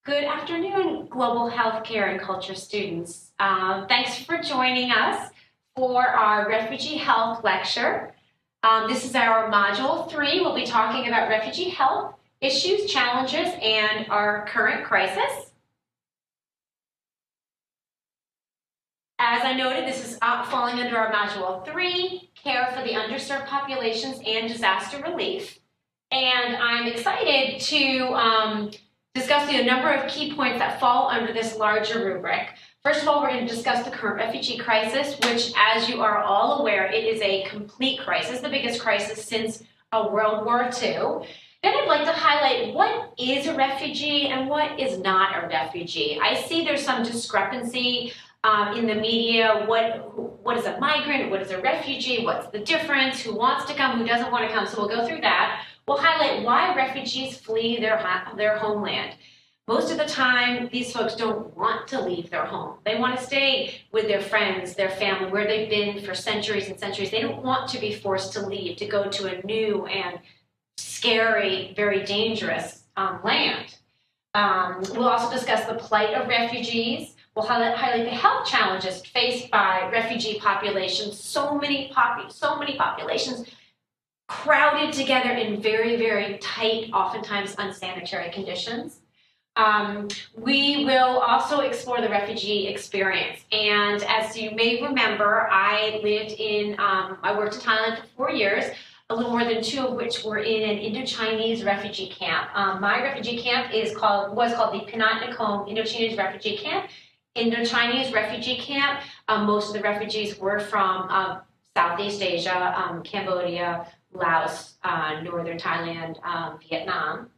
Good afternoon, global healthcare and culture students. Thanks for joining us for our Refugee Health lecture. This is our Module 3. We'll be talking about refugee health issues, challenges, and our current crisis. As I noted, this is falling under our Module 3, Care for the Underserved Populations and Disaster Relief. And I'm excited to discussing a number of key points that fall under this larger rubric. First of all, we're going to discuss the current refugee crisis, which, as you are all aware, it is a complete crisis, the biggest crisis since World War II. Then I'd like to highlight what is a refugee and what is not a refugee. I see there's some discrepancy in the media. What is a migrant? What is a refugee? What's the difference? Who wants to come? Who doesn't want to come? So we'll go through that. We'll highlight why refugees flee their homeland. Most of the time, these folks don't want to leave their home. They want to stay with their friends, their family, where they've been for centuries and centuries. They don't want to be forced to leave, to go to a new and scary, very dangerous land. We'll also discuss the plight of refugees. We'll highlight the health challenges faced by refugee populations. So many populations crowded together in very, very tight, oftentimes unsanitary conditions. We will also explore the refugee experience. And as you may remember, I worked in Thailand for 4 years, a little more than 2 of which were in an Indo-Chinese refugee camp. My refugee camp was called the Penat Nakhon Indo-Chinese Refugee Camp. Indo-Chinese refugee camp. Most of the refugees were from Southeast Asia, Cambodia, Laos, northern Thailand, Vietnam,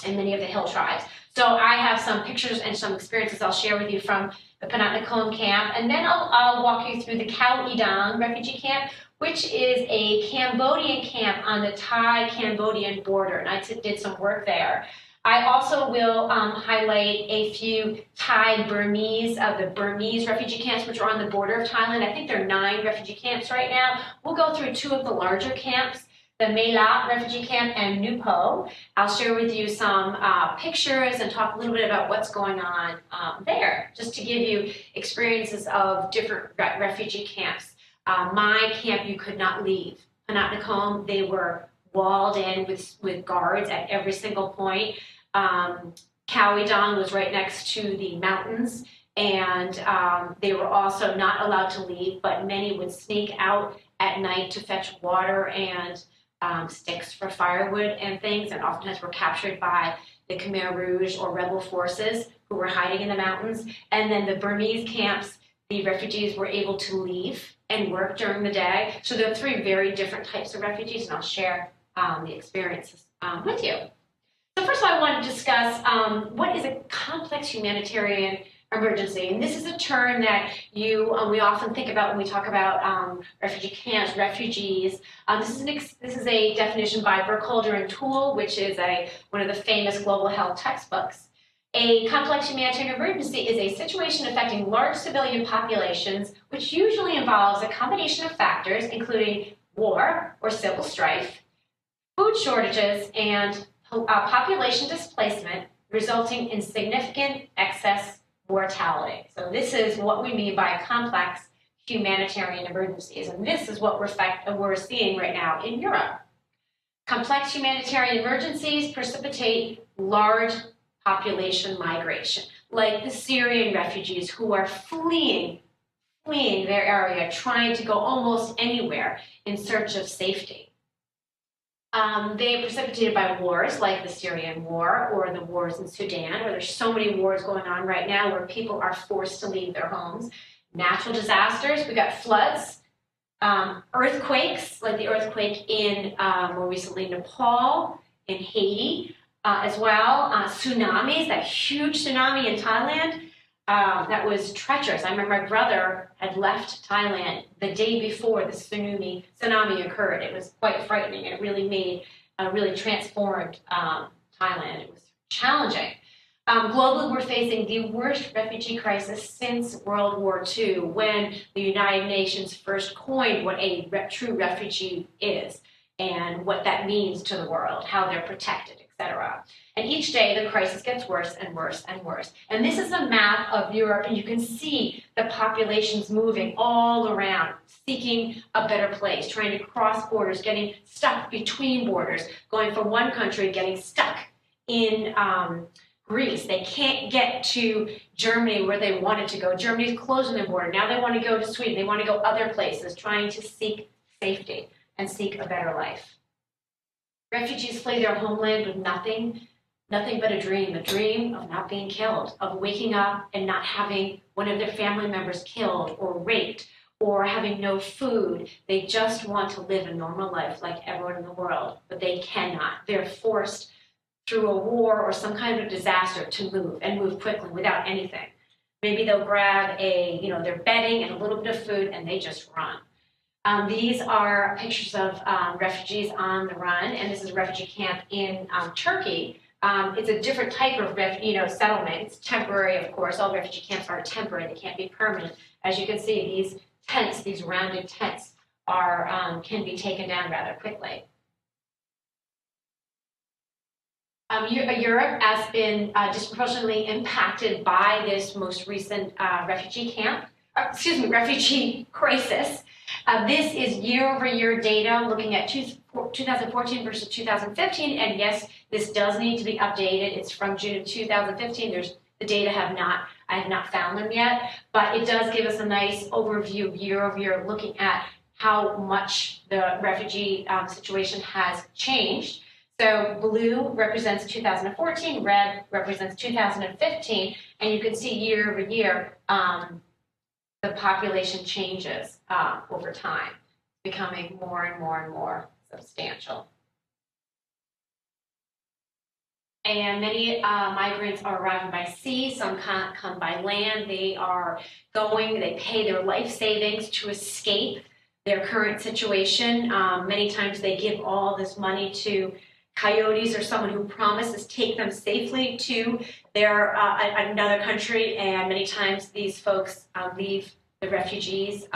and many of the hill tribes. So I have some pictures and some experiences I'll share with you from the Penat Nakhon camp, and then I'll walk you through the Khao Idang refugee camp, which is a Cambodian camp on the Thai-Cambodian border, and I did some work there. I also will highlight a few Thai-Burmese, the Burmese refugee camps, which are on the border of Thailand. I think there are 9 refugee camps right now. We'll go through 2 of the larger camps, the Mae La refugee camp and Nupo. I'll share with you some pictures and talk a little bit about what's going on there, just to give you experiences of different refugee camps. My camp, you could not leave. Penat Nakhon, they were walled in with guards at every single point. Khao Idang was right next to the mountains, and they were also not allowed to leave, but many would sneak out at night to fetch water and sticks for firewood and things, and oftentimes were captured by the Khmer Rouge or rebel forces who were hiding in the mountains. And then the Burmese camps, the refugees were able to leave and work during the day. So there are 3 very different types of refugees, and I'll share the experiences with you. So first of all, I want to discuss what is a complex humanitarian emergency. And this is a term that we often think about when we talk about refugee camps, refugees. This is a definition by Burkholder and Toole, which is one of the famous global health textbooks. A complex humanitarian emergency is a situation affecting large civilian populations, which usually involves a combination of factors, including war or civil strife, food shortages, and population displacement, resulting in significant excess mortality. So this is what we mean by complex humanitarian emergencies, and this is what we're seeing right now in Europe. Complex humanitarian emergencies precipitate large population migration, like the Syrian refugees who are fleeing their area, trying to go almost anywhere in search of safety. They are precipitated by wars like the Syrian war or the wars in Sudan, where there's so many wars going on right now where people are forced to leave their homes. Natural disasters, we got floods, earthquakes, like the earthquake in more recently Nepal, in Haiti as well, tsunamis, that huge tsunami in Thailand. That was treacherous. I remember my brother had left Thailand the day before the tsunami occurred. It was quite frightening, and it really transformed Thailand. It was challenging. Globally, we're facing the worst refugee crisis since World War II, when the United Nations first coined what a true refugee is and what that means to the world, how they're protected, etc. And each day the crisis gets worse and worse and worse. And this is a map of Europe, and you can see the populations moving all around, seeking a better place, trying to cross borders, getting stuck between borders, going from one country, getting stuck in Greece. They can't get to Germany where they wanted to go. Germany's closing their border. Now they want to go to Sweden. They want to go other places, trying to seek safety and seek a better life. Refugees flee their homeland with nothing but a dream of not being killed, of waking up and not having one of their family members killed or raped or having no food. They just want to live a normal life like everyone in the world, but they cannot. They're forced through a war or some kind of disaster to move, and move quickly without anything. Maybe they'll grab their bedding and a little bit of food, and they just run. These are pictures of refugees on the run, and this is a refugee camp in Turkey. It's a different type of settlement. It's temporary, of course. All refugee camps are temporary; they can't be permanent. As you can see, these tents, these rounded tents, can be taken down rather quickly. Europe has been disproportionately impacted by this most recent refugee crisis. This is year-over-year data looking at 2014 versus 2015, and yes, this does need to be updated. It's from June of 2015. The data I have not found them yet, but it does give us a nice overview year-over-year, looking at how much the refugee situation has changed. So blue represents 2014, red represents 2015, and you can see year over year the population changes over time, becoming more and more and more substantial. And many migrants are arriving by sea, some come by land. They pay their life savings to escape their current situation. Many times they give all this money to coyotes or someone who promises take them safely to another country, and many times these folks leave the refugees.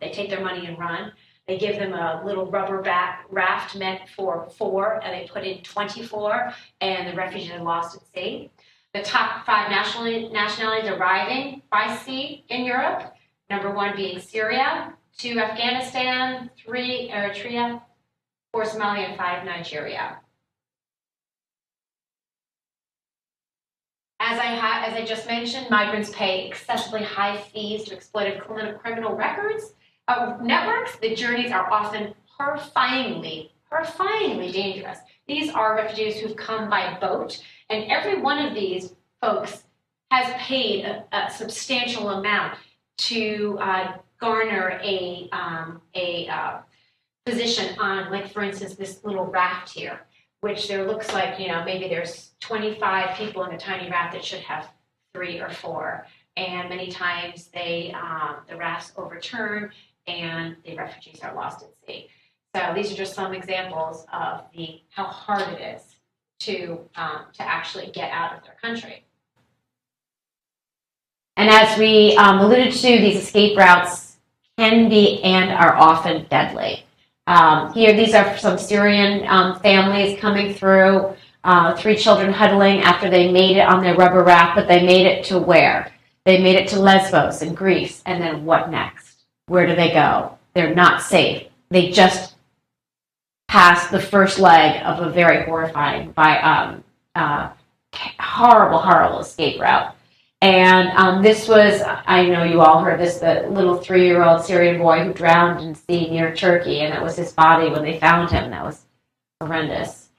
They take their money and run. They give them a little rubber raft meant for 4, and they put in 24, and the refugees are lost at sea. The top 5 nationalities arriving by sea in Europe, number 1 being Syria, 2 Afghanistan, 3 Eritrea, 4 Somalia, and 5 Nigeria. As I just mentioned, migrants pay excessively high fees to exploitive criminal records networks. The journeys are often horrifyingly dangerous. These are refugees who've come by boat, and every one of these folks has paid a substantial amount to garner a position on, like, for instance, this little raft here, which there looks like, maybe there's 25 people in a tiny raft that should have 3 or 4. And many times the rafts overturn and the refugees are lost at sea. So these are just some examples of how hard it is to actually get out of their country. And as we alluded to, these escape routes can be and are often deadly. Here, these are some Syrian families coming through, 3 children huddling after they made it on their rubber raft, but they made it to where? They made it to Lesbos in Greece, and then what next? Where do they go? They're not safe. They just passed the first leg of a very horrifying, horrible escape route. And this was, I know you all heard this, the little 3-year-old Syrian boy who drowned in sea near Turkey, and that was his body when they found him. That was horrendous.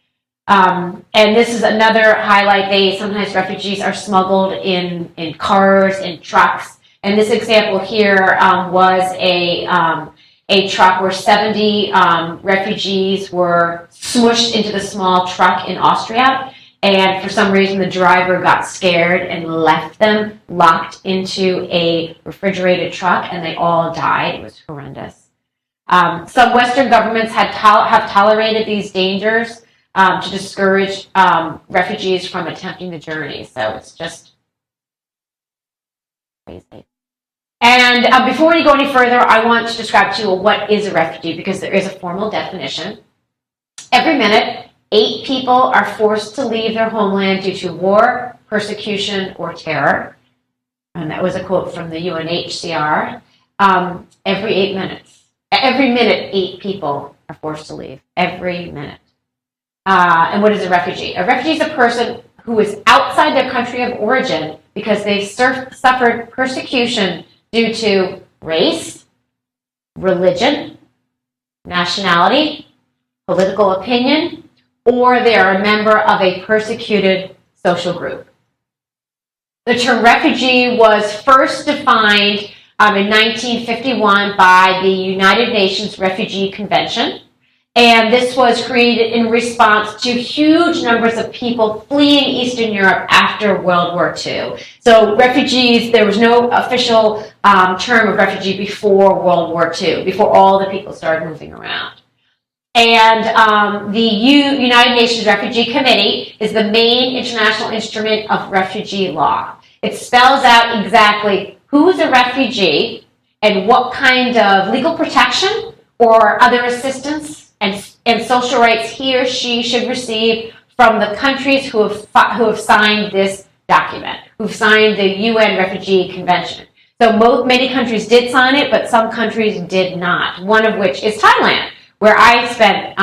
And this is another highlight. Sometimes refugees are smuggled in cars, in trucks. And this example here was a truck where 70 refugees were smushed into the small truck in Austria. And for some reason, the driver got scared and left them locked into a refrigerated truck, and they all died. It was horrendous. Some Western governments have tolerated these dangers to discourage refugees from attempting the journey. So it's just crazy. And before we go any further, I want to describe to you what is a refugee, because there is a formal definition. Every minute, 8 people are forced to leave their homeland due to war, persecution, or terror. And that was a quote from the UNHCR. Every 8 minutes. Every minute, 8 people are forced to leave. Every minute. And what is a refugee? A refugee is a person who is outside their country of origin because they've suffered persecution due to race, religion, nationality, political opinion, or they are a member of a persecuted social group. The term refugee was first defined in 1951 by the United Nations Refugee Convention, and this was created in response to huge numbers of people fleeing Eastern Europe after World War II. So refugees, there was no official term of refugee before World War II, before all the people started moving around. And the United Nations Refugee Committee is the main international instrument of refugee law. It spells out exactly who is a refugee and what kind of legal protection or other assistance and social rights he or she should receive from the countries who have signed this document, who've signed the UN Refugee Convention. So many countries did sign it, but some countries did not, one of which is Thailand, where I spent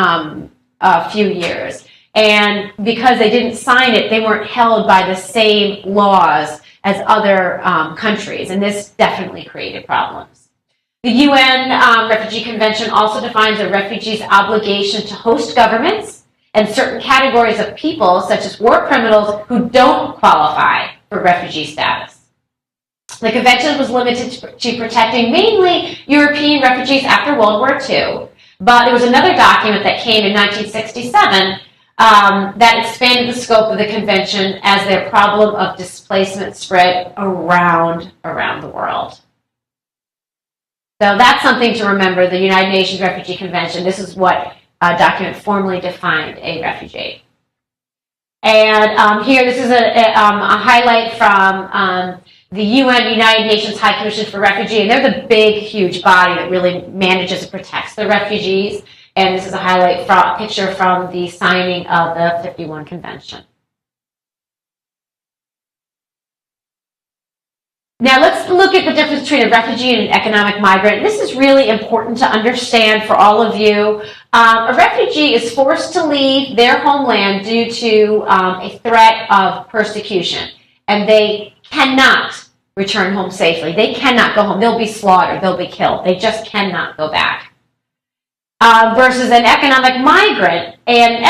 a few years. And because they didn't sign it, they weren't held by the same laws as other countries, and this definitely created problems. The UN Refugee Convention also defines a refugee's obligation to host governments and certain categories of people, such as war criminals, who don't qualify for refugee status. The convention was limited to protecting mainly European refugees after World War II, but there was another document that came in 1967 that expanded the scope of the convention as their problem of displacement spread around the world. So that's something to remember, the United Nations Refugee Convention. This is what document formally defined a refugee. And here, this is a highlight from the UN, United Nations High Commission for Refugee, and they're the big, huge body that really manages and protects the refugees. And this is a highlight picture from the signing of the 51 Convention. Now let's look at the difference between a refugee and an economic migrant. This is really important to understand for all of you. A refugee is forced to leave their homeland due to a threat of persecution, and they cannot return home safely. They cannot go home. They'll be slaughtered. They'll be killed. They just cannot go back. Versus an economic migrant. An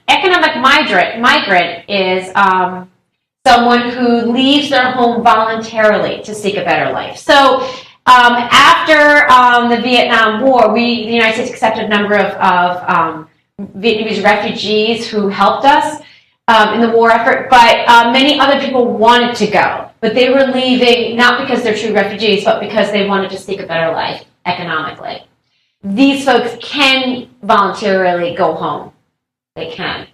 economic migrant is someone who leaves their home voluntarily to seek a better life. So after the Vietnam War, the United States accepted a number of Vietnamese refugees who helped us in the war effort, but many other people wanted to go. But they were leaving not because they're true refugees, but because they wanted to seek a better life economically. These folks can voluntarily go home. They can.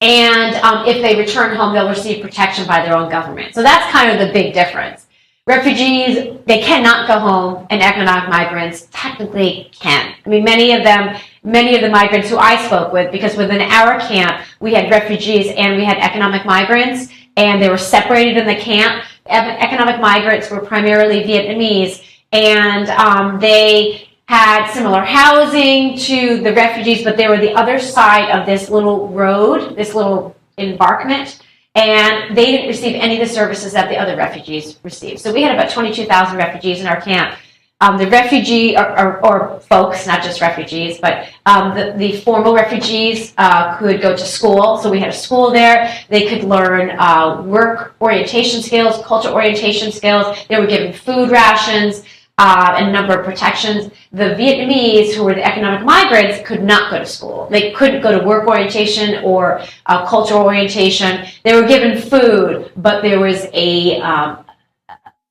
And if they return home, they'll receive protection by their own government. So that's kind of the big difference. Refugees, they cannot go home, and economic migrants technically can. I mean, many of the migrants who I spoke with, because within our camp, we had refugees and we had economic migrants, and they were separated in the camp. Economic migrants were primarily Vietnamese, and they had similar housing to the refugees, but they were the other side of this little road, this little embankment, and they didn't receive any of the services that the other refugees received. So we had about 22,000 refugees in our camp. The refugee, or folks, not just refugees, but the formal refugees could go to school. So we had a school there. They could learn work orientation skills, culture orientation skills. They were given food rations, and a number of protections. The Vietnamese, who were the economic migrants, could not go to school. They couldn't go to work orientation or cultural orientation. They were given food, but there was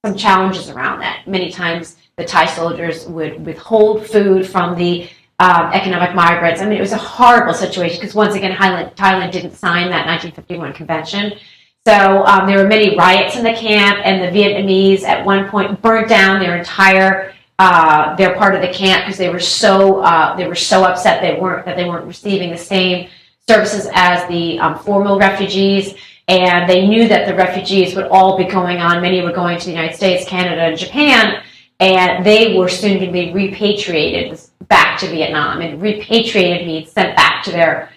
some challenges around that. Many times the Thai soldiers would withhold food from the economic migrants. I mean, it was a horrible situation because, once again, Thailand didn't sign that 1951 convention. So there were many riots in the camp, and the Vietnamese at one point burnt down their entire their part of the camp because they were so upset that they weren't receiving the same services as the formal refugees, and they knew that the refugees would all be going on. Many were going to the United States, Canada, and Japan, and they were soon to be repatriated back to Vietnam. And repatriated means sent back to their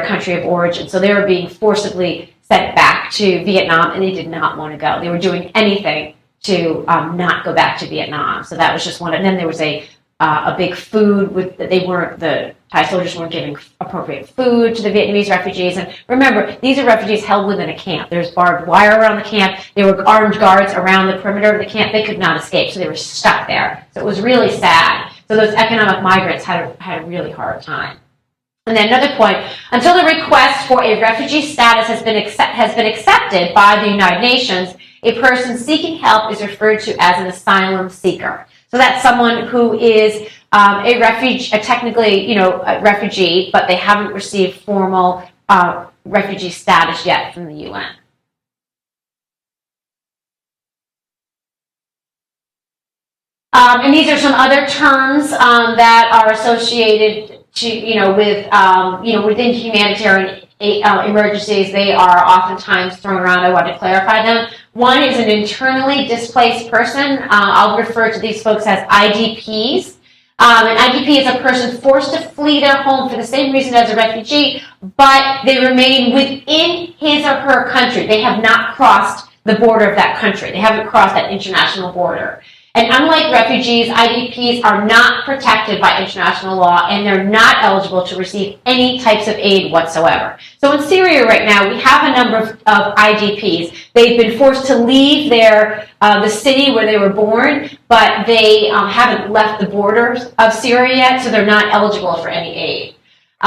country of origin. So they were being forcibly sent back to Vietnam, and they did not want to go. They were doing anything to not go back to Vietnam. So that was just one. And then there was a big food with the Thai soldiers weren't giving appropriate food to the Vietnamese refugees. And remember, these are refugees held within a camp. There's barbed wire around the camp. There were armed guards around the perimeter of the camp. They could not escape, so they were stuck there. So it was really sad. So those economic migrants had a really hard time. And then another point, until the request for a refugee status has been accepted by the United Nations, a person seeking help is referred to as an asylum seeker. So that's someone who is a refugee, but they haven't received formal refugee status yet from the UN. And these are some other terms that are associated within humanitarian emergencies. They are oftentimes thrown around. I want to clarify them. One is an internally displaced person. I'll refer to these folks as IDPs. An IDP is a person forced to flee their home for the same reason as a refugee, but they remain within his or her country. They have not crossed the border of that country. They haven't crossed that international border. And unlike refugees, IDPs are not protected by international law, and they're not eligible to receive any types of aid whatsoever. So in Syria right now, we have a number of IDPs. They've been forced to leave the city where they were born, but they haven't left the borders of Syria yet, so they're not eligible for any aid.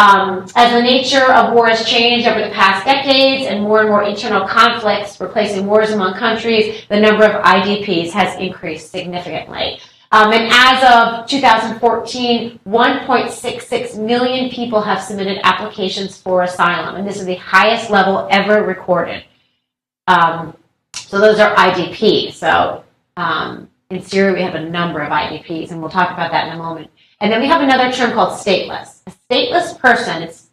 As the nature of war has changed over the past decades and more internal conflicts replacing wars among countries, the number of IDPs has increased significantly. And as of 2014, 1.66 million people have submitted applications for asylum, and this is the highest level ever recorded. So those are IDPs. So in Syria, we have a number of IDPs, and we'll talk about that in a moment. And then we have another term called stateless. A stateless person, it's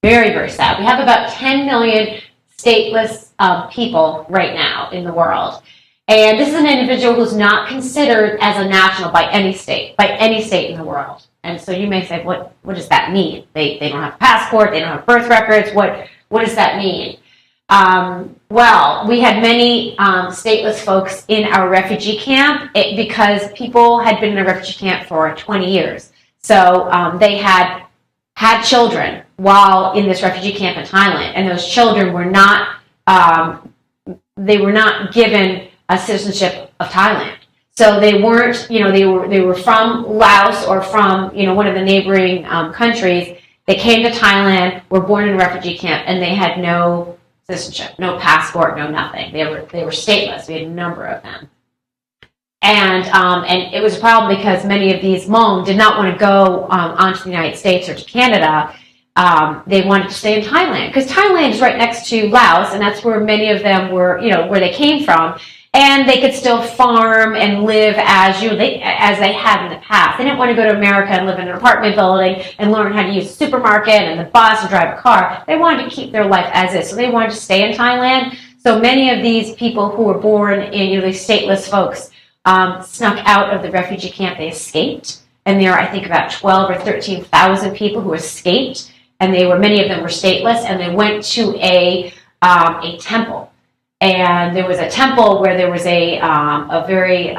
very, very sad. We have about 10 million stateless people right now in the world. And this is an individual who's not considered as a national by any state in the world. And so you may say, what does that mean? They don't have a passport, they don't have birth records, what does that mean? Well, we had many stateless folks in our refugee camp because people had been in a refugee camp for 20 years. So they had children while in this refugee camp in Thailand, and those children were not given a citizenship of Thailand. So they weren't, they were from Laos or from, one of the neighboring countries. They came to Thailand, were born in a refugee camp, and they had no citizenship, no passport, no nothing. They were stateless. We had a number of them. And it was a problem because many of these Hmong did not want to go onto the United States or to Canada. They wanted to stay in Thailand because Thailand is right next to Laos, and that's where many of them were, where they came from. And they could still farm and live as they had in the past. They didn't want to go to America and live in an apartment building and learn how to use a supermarket and the bus and drive a car. They wanted to keep their life as is, so they wanted to stay in Thailand. So many of these people who were born in these stateless folks snuck out of the refugee camp. They escaped, and there are, I think, about 12 or 13,000 people who escaped, and many of them were stateless, and they went to a temple. And there was a temple where there was a very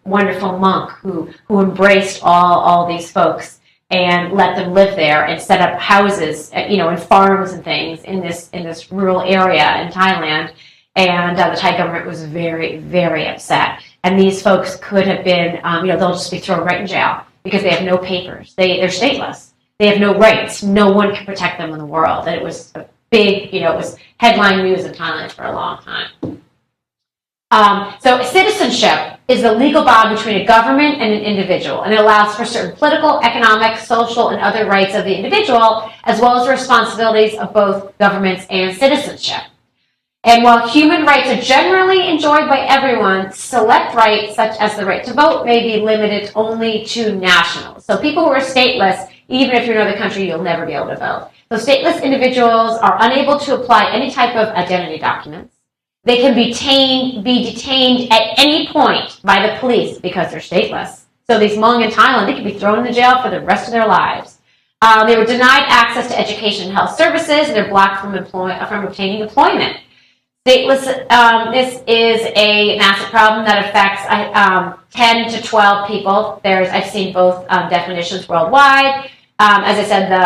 wonderful monk who embraced all these folks and let them live there and set up houses, and farms and things in this rural area in Thailand. And the Thai government was very, very upset. And these folks could have been, they'll just be thrown right in jail because they have no papers. They're stateless. They have no rights. No one can protect them in the world. And it was a big, it was headline news in Thailand for a long time. So citizenship is the legal bond between a government and an individual, and it allows for certain political, economic, social, and other rights of the individual, as well as the responsibilities of both governments and citizenship. And while human rights are generally enjoyed by everyone, select rights, such as the right to vote, may be limited only to nationals. So people who are stateless Even if you're in another country, you'll never be able to vote. So stateless individuals are unable to apply any type of identity documents. They can be detained at any point by the police because they're stateless. So these Hmong in Thailand, they could be thrown in jail for the rest of their lives. They were denied access to education and health services, and they're blocked from obtaining employment. Statelessness is a massive problem that affects 10 to 12 people. I've seen both definitions worldwide. As I said, the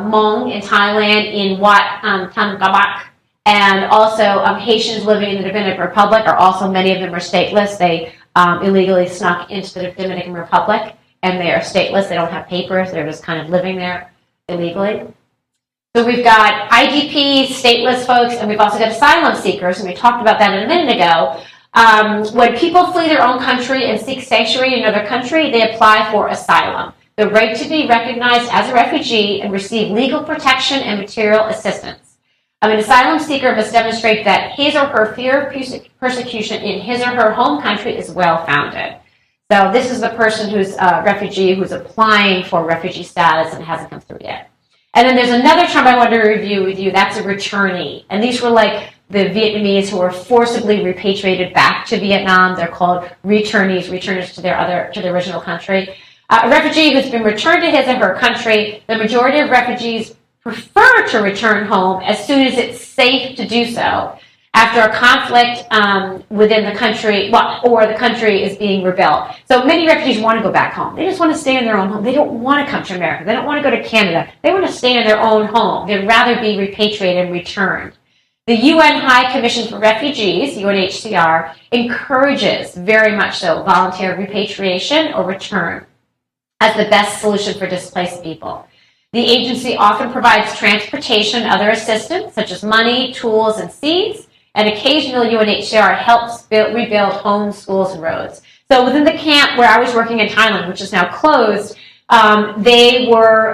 Hmong in Thailand, in Wat Tam Gabak, and also Haitians living in the Dominican Republic are also, many of them are stateless. They illegally snuck into the Dominican Republic, and they are stateless. They don't have papers. They're just kind of living there illegally. So we've got IDPs, stateless folks, and we've also got asylum seekers, and we talked about that a minute ago. When people flee their own country and seek sanctuary in another country, they apply for asylum, the right to be recognized as a refugee and receive legal protection and material assistance. An asylum seeker must demonstrate that his or her fear of persecution in his or her home country is well-founded. So this is the person who's a refugee who's applying for refugee status and hasn't come through yet. And then there's another term I wanted to review with you, that's a returnee. And these were like the Vietnamese who were forcibly repatriated back to Vietnam. They're called returnees to their original country. A refugee who's been returned to his or her country, the majority of refugees prefer to return home as soon as it's safe to do so after a conflict within the country, or the country is being rebuilt. So many refugees want to go back home. They just want to stay in their own home. They don't want to come to America. They don't want to go to Canada. They want to stay in their own home. They'd rather be repatriated and returned. The UN High Commission for Refugees, UNHCR, encourages, very much so, voluntary repatriation or return as the best solution for displaced people. The agency often provides transportation and other assistance, such as money, tools, and seeds, and occasionally UNHCR helps rebuild homes, schools, and roads. So within the camp where I was working in Thailand, which is now closed, they were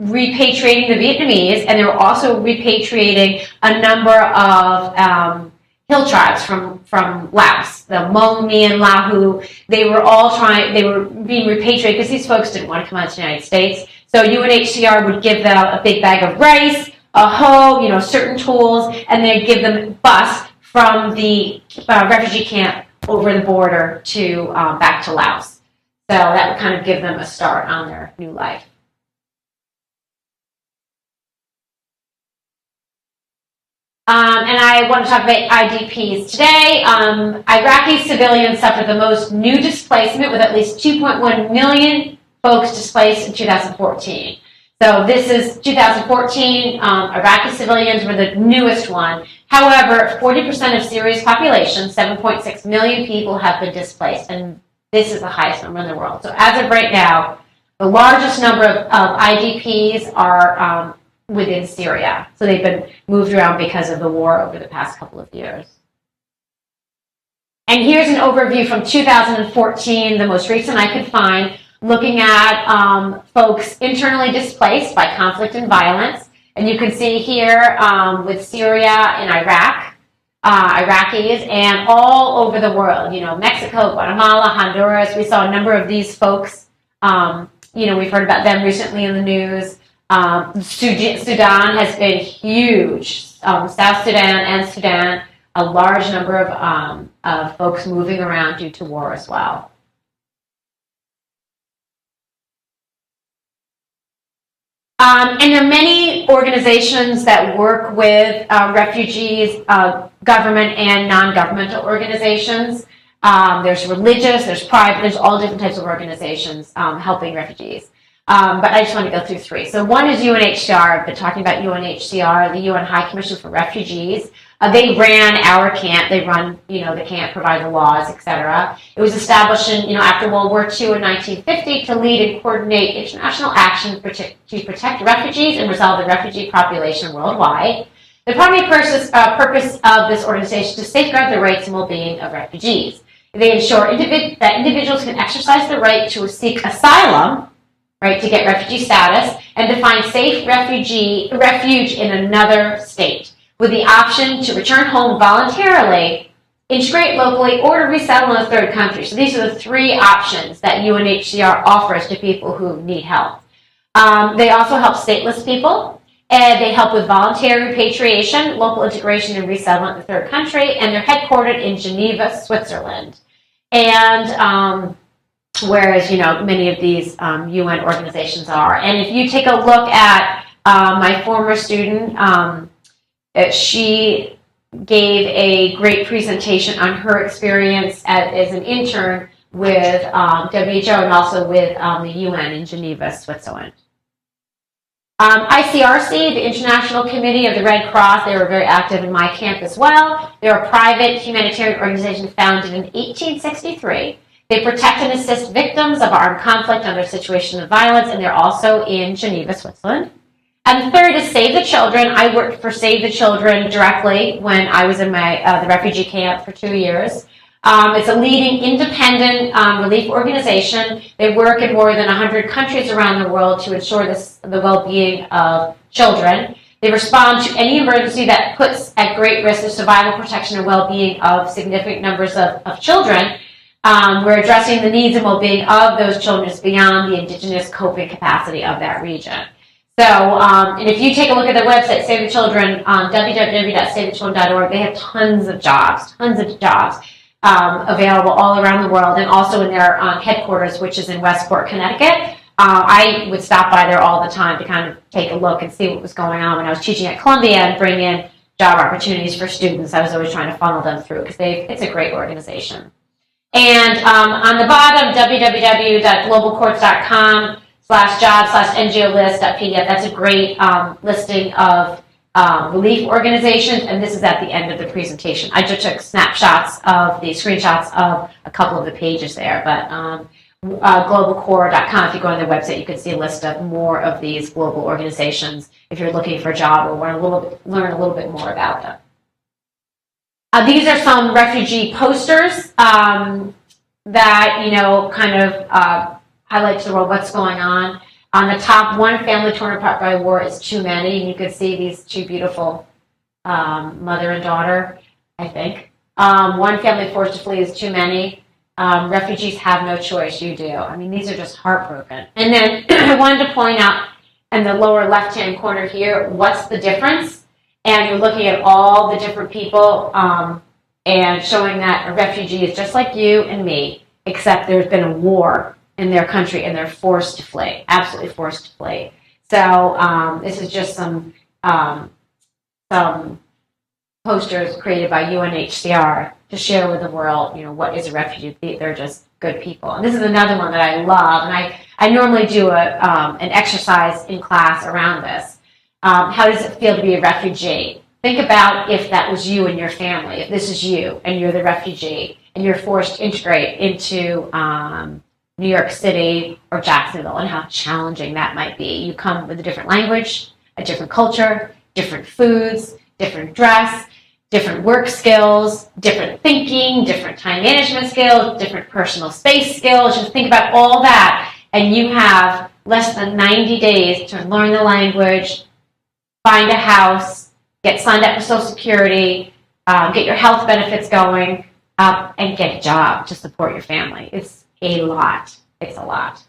repatriating the Vietnamese, and they were also repatriating a number of hill tribes from Laos, the Hmong, Mien, Lahu. They were being repatriated because these folks didn't want to come out to the United States. So UNHCR would give them a big bag of rice, a hoe, certain tools, and they'd give them a bus from the refugee camp over the border to back to Laos. So that would kind of give them a start on their new life. And I want to talk about IDPs today. Iraqi civilians suffered the most new displacement, with at least 2.1 million folks displaced in 2014. So this is 2014. Iraqi civilians were the newest one. However, 40% of Syria's population, 7.6 million people, have been displaced, and this is the highest number in the world. So as of right now, the largest number of IDPs are within Syria. So they've been moved around because of the war over the past couple of years. And here's an overview from 2014, the most recent I could find, looking at folks internally displaced by conflict and violence. And you can see here with Syria and Iraq, Iraqis, and all over the world, Mexico, Guatemala, Honduras. We saw a number of these folks. We've heard about them recently in the news. Sudan has been huge. South Sudan and Sudan, a large number of folks moving around due to war as well. And there are many organizations that work with refugees, government and non-governmental organizations. There's religious, there's private, there's all different types of organizations helping refugees. But I just want to go through three. So one is UNHCR. I've been talking about UNHCR, the UN High Commission for Refugees. They ran our camp. They run, the camp, provide the laws, etc. It was established in, after World War II in 1950 to lead and coordinate international action to protect refugees and resolve the refugee population worldwide. The primary purpose of this organization is to safeguard the rights and well-being of refugees. They ensure that individuals can exercise the right to seek asylum, right, to get refugee status, and to find safe refuge in another state, with the option to return home voluntarily, integrate locally, or to resettle in a third country. So these are the three options that UNHCR offers to people who need help. They also help stateless people, and they help with voluntary repatriation, local integration, and resettlement in the third country, and they're headquartered in Geneva, Switzerland. And whereas, many of these UN organizations are. And if you take a look at my former student, she gave a great presentation on her experience as an intern with WHO and also with the UN in Geneva, Switzerland. ICRC, the International Committee of the Red Cross, they were very active in my camp as well. They're a private humanitarian organization founded in 1863. They protect and assist victims of armed conflict under situations of violence, and they're also in Geneva, Switzerland. And the third is Save the Children. I worked for Save the Children directly when I was in the refugee camp for 2 years. It's a leading independent relief organization. They work in more than 100 countries around the world to ensure the well-being of children. They respond to any emergency that puts at great risk the survival, protection, and well-being of significant numbers of children. We're addressing the needs and well-being of those children beyond the indigenous coping capacity of that region. So, and if you take a look at their website, Save the Children, www.savethechildren.org, they have tons of jobs available all around the world, and also in their headquarters, which is in Westport, Connecticut. I would stop by there all the time to kind of take a look and see what was going on when I was teaching at Columbia and bring in job opportunities for students. I was always trying to funnel them through because it's a great organization. And on the bottom, www.globalcourts.com/job/ngo-list.pdf. That's a great listing of relief organizations, and this is at the end of the presentation. I just took screenshots of a couple of the pages there, but globalcore.com, if you go on their website, you can see a list of more of these global organizations if you're looking for a job or want to learn a little bit more about them. These are some refugee posters that, kind of highlight to the world what's going on. On the top, one family torn apart by war is too many. And you can see these two beautiful mother and daughter, I think. One family forced to flee is too many. Refugees have no choice, you do. I mean, these are just heartbroken. And then I wanted to point out in the lower left-hand corner here, what's the difference? And you're looking at all the different people and showing that a refugee is just like you and me, except there's been a war in their country and they're forced to flee, absolutely forced to flee. So this is just some posters created by UNHCR to share with the world, what is a refugee? They're just good people. And this is another one that I love, and I normally do an exercise in class around this. How does it feel to be a refugee? Think about if that was you and your family, if this is you and you're the refugee and you're forced to integrate into New York City or Jacksonville, and how challenging that might be. You come with a different language, a different culture, different foods, different dress, different work skills, different thinking, different time management skills, different personal space skills. Just think about all that, and you have less than 90 days to learn the language, find a house, get signed up for Social Security, get your health benefits going, and get a job to support your family. It's a lot. It's a lot.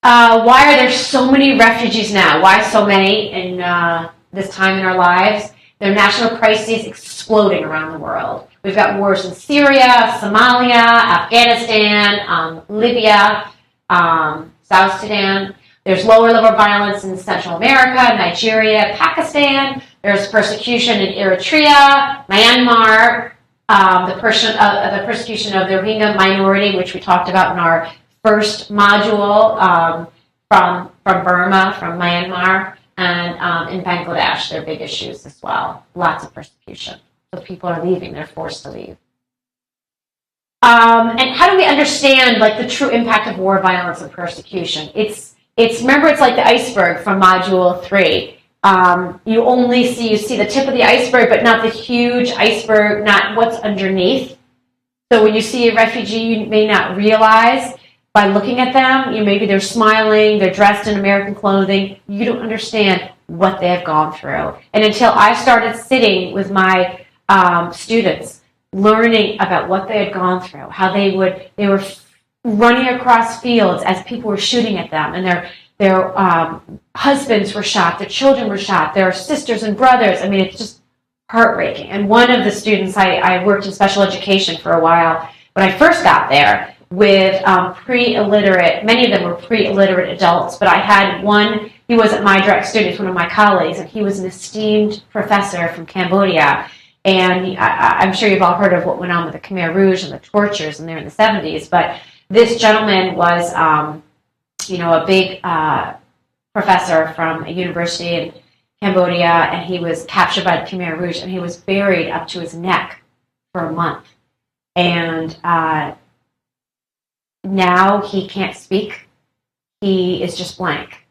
Why are there so many refugees now? Why so many in this time in our lives? There are national crises exploding around the world. We've got wars in Syria, Somalia, Afghanistan, Libya, South Sudan. There's lower level violence in Central America, Nigeria, Pakistan. There's persecution in Eritrea, Myanmar, the persecution of the Rohingya minority, which we talked about in our first module, from Burma, from Myanmar, and in Bangladesh. They're big issues as well. Lots of persecution. So people are leaving. They're forced to leave. And how do we understand the true impact of war, violence, and persecution? It's like the iceberg from Module 3. You see the tip of the iceberg, but not the huge iceberg, not what's underneath. So when you see a refugee, you may not realize by looking at them, maybe they're smiling, they're dressed in American clothing. You don't understand what they have gone through. And until I started sitting with my students, learning about what they had gone through, how they were running across fields as people were shooting at them, and their husbands were shot, their children were shot, their sisters and brothers. I mean, it's just heartbreaking. And one of the students, I worked in special education for a while when I first got there with pre-illiterate, many of them were pre-illiterate adults, but I had one, he wasn't my direct student, he was one of my colleagues, and he was an esteemed professor from Cambodia. And I'm sure you've all heard of what went on with the Khmer Rouge and the tortures in there in the 70s, but this gentleman was, a big professor from a university in Cambodia, and he was captured by the Khmer Rouge, and he was buried up to his neck for a month. And now he can't speak. He is just blank.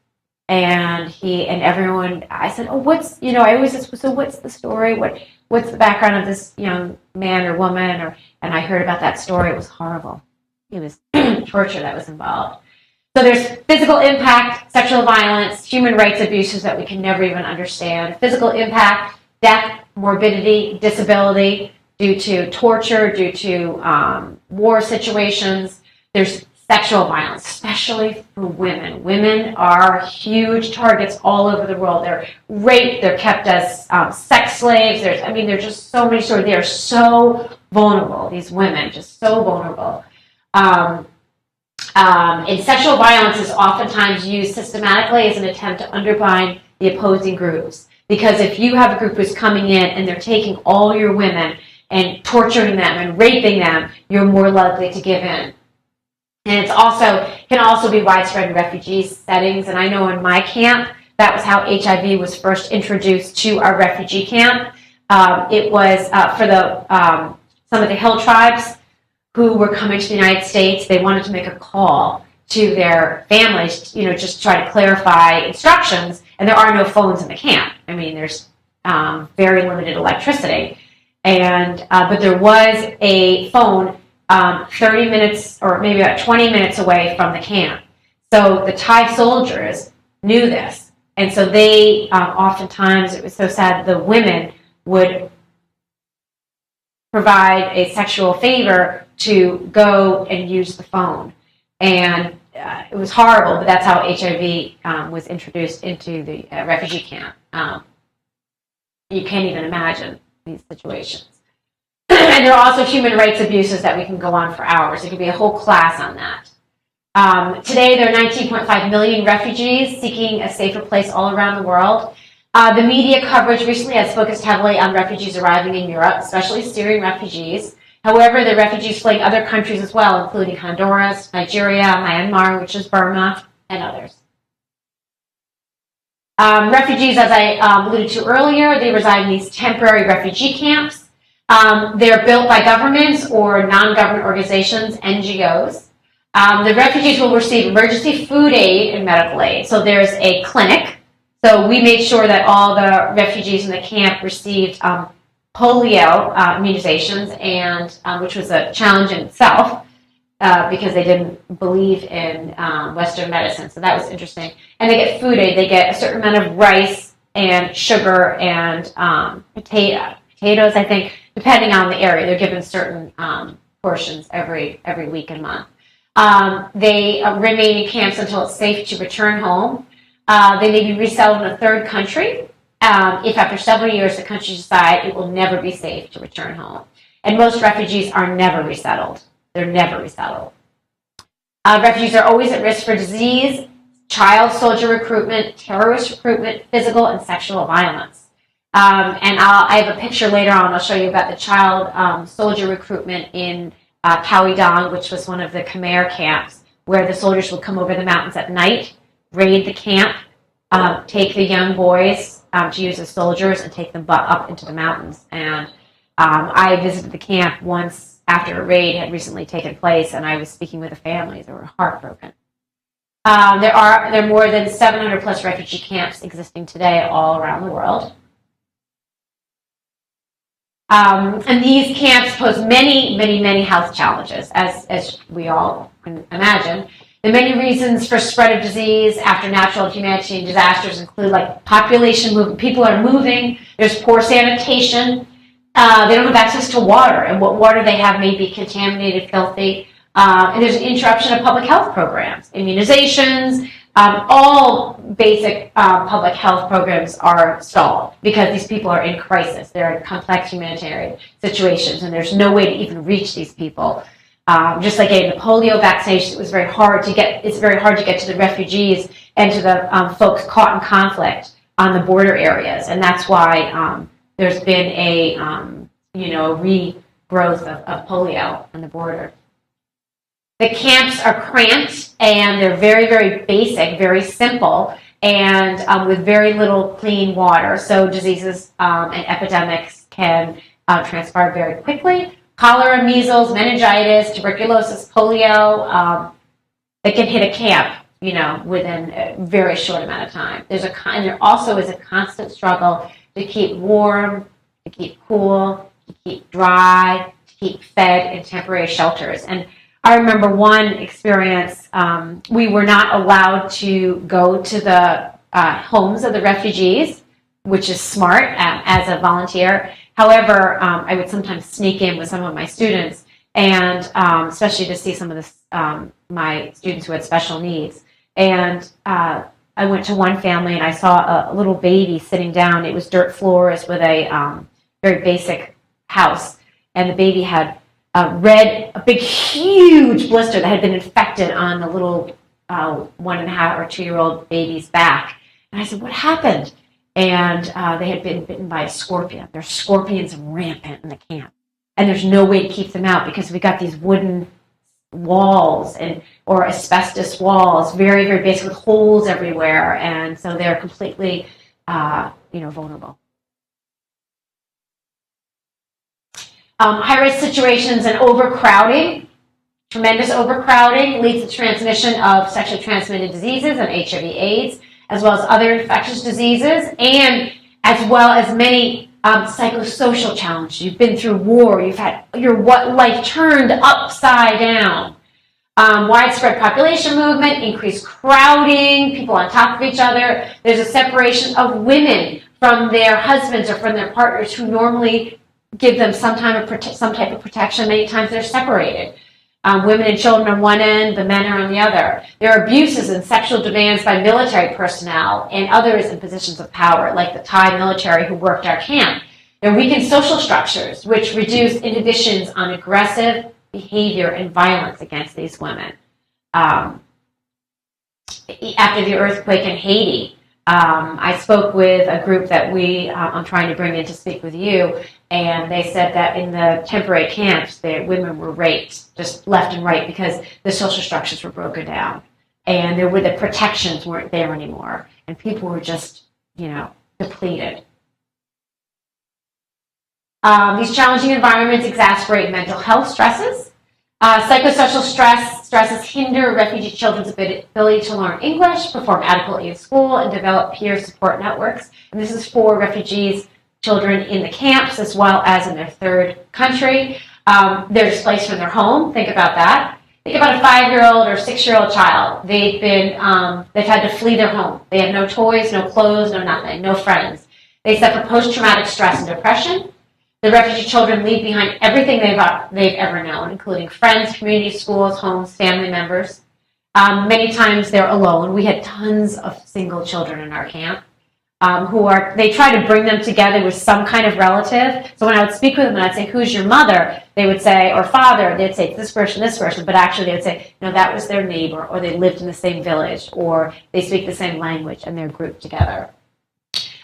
And everyone, I said, I always ask, so what's the story? What's the background of this young man or woman? And I heard about that story. It was horrible. It was torture that was involved. So there's physical impact, sexual violence, human rights abuses that we can never even understand. Physical impact, death, morbidity, disability due to torture, due to war situations. There's sexual violence, especially for women. Women are huge targets all over the world. They're raped, they're kept as sex slaves. There's just so many stories. They are so vulnerable, these women, just so vulnerable. And sexual violence is oftentimes used systematically as an attempt to undermine the opposing groups. Because if you have a group who's coming in and they're taking all your women and torturing them and raping them, you're more likely to give in. And can also be widespread in refugee settings. And I know in my camp, that was how HIV was first introduced to our refugee camp. It was for some of the hill tribes who were coming to the United States. They wanted to make a call to their families, just try to clarify instructions. And there are no phones in the camp. There's very limited electricity. But there was a phone 30 minutes or maybe about 20 minutes away from the camp. So the Thai soldiers knew this. And so they, oftentimes, it was so sad, the women would provide a sexual favor to go and use the phone. And it was horrible, but that's how HIV was introduced into the refugee camp. You can't even imagine these situations. And there are also human rights abuses that we can go on for hours. It could be a whole class on that. Today, there are 19.5 million refugees seeking a safer place all around the world. The media coverage recently has focused heavily on refugees arriving in Europe, especially Syrian refugees. However, the refugees fleeing other countries as well, including Honduras, Nigeria, Myanmar, which is Burma, and others. Refugees, as I alluded to earlier, they reside in these temporary refugee camps. They're built by governments or non-government organizations, NGOs. The refugees will receive emergency food aid and medical aid. So there's a clinic. So we made sure that all the refugees in the camp received polio immunizations, and which was a challenge in itself because they didn't believe in Western medicine. So that was interesting. And they get food aid. They get a certain amount of rice and sugar and potatoes, I think, depending on the area. They're given certain portions every week and month. They remain in camps until it's safe to return home. They may be resettled in a third country if after several years the country decides it will never be safe to return home. And most refugees are never resettled. They're never resettled. Refugees are always at risk for disease, child soldier recruitment, terrorist recruitment, physical and sexual violence. And I have a picture later on. I'll show you about the child soldier recruitment in Khao Dang, which was one of the Khmer camps, where the soldiers would come over the mountains at night, raid the camp, take the young boys to use as soldiers, and take them up into the mountains. And I visited the camp once after a raid had recently taken place, and I was speaking with the families. They were heartbroken. There are more than 700 plus refugee camps existing today all around the world. And these camps pose many, many, many health challenges, as we all can imagine. The many reasons for spread of disease after natural humanitarian disasters include population movement. People are moving. There's poor sanitation. They don't have access to water, and what water they have may be contaminated, filthy. And there's an interruption of public health programs, immunizations, all basic public health programs are stalled because these people are in crisis. They're in complex humanitarian situations, and there's no way to even reach these people. Just like getting the polio vaccination, it's very hard to get to the refugees and to the folks caught in conflict on the border areas, and that's why there's been a regrowth of polio on the border. The camps are cramped, and they're very, very basic, very simple, and with very little clean water. So diseases and epidemics can transpire very quickly. Cholera, measles, meningitis, tuberculosis, polio, they can hit a camp, within a very short amount of time. And there also is a constant struggle to keep warm, to keep cool, to keep dry, to keep fed in temporary shelters. And I remember one experience, we were not allowed to go to the homes of the refugees, which is smart as a volunteer. However, I would sometimes sneak in with some of my students, and especially to see some of my students who had special needs. And I went to one family, and I saw a little baby sitting down. It was dirt floors with a very basic house, and the baby had a big, huge blister that had been infected on the little 1.5 or 2-year-old baby's back. And I said, "What happened?" And they had been bitten by a scorpion. There's scorpions rampant in the camp, and there's no way to keep them out because we got these wooden walls or asbestos walls, very, very basic, with holes everywhere, and so they're completely, vulnerable. High-risk situations and overcrowding. Tremendous overcrowding leads to transmission of sexually transmitted diseases and HIV/AIDS, as well as other infectious diseases, and as well as many psychosocial challenges. You've been through war. You've had your life turned upside down. Widespread population movement, increased crowding, people on top of each other. There's a separation of women from their husbands or from their partners who normally give them some type of protection. Many times they're separated. Women and children on one end, the men are on the other. There are abuses and sexual demands by military personnel and others in positions of power, like the Thai military who worked our camp. There are weakened social structures, which reduce inhibitions on aggressive behavior and violence against these women. After the earthquake in Haiti, I spoke with a group that I'm trying to bring in to speak with you, and they said that in the temporary camps, the women were raped just left and right because the social structures were broken down, and the protections weren't there anymore, and people were just, depleted. These challenging environments exacerbate mental health stresses. Psychosocial stresses hinder refugee children's ability to learn English, perform adequately in school, and develop peer support networks. And this is for refugees, children in the camps, as well as in their third country. They're displaced from their home. Think about that. Think about a 5-year-old or 6-year-old child. They've had to flee their home. They have no toys, no clothes, no nothing, no friends. They suffer post-traumatic stress and depression. The refugee children leave behind everything they've ever known, including friends, communities, schools, homes, family members. Many times they're alone. We had tons of single children in our camp they try to bring them together with some kind of relative. So when I would speak with them and I'd say, "Who's your mother?" they would say, or father, they'd say, "This person, but actually they would say, "No, that was their neighbor," or they lived in the same village, or they speak the same language and they're grouped together.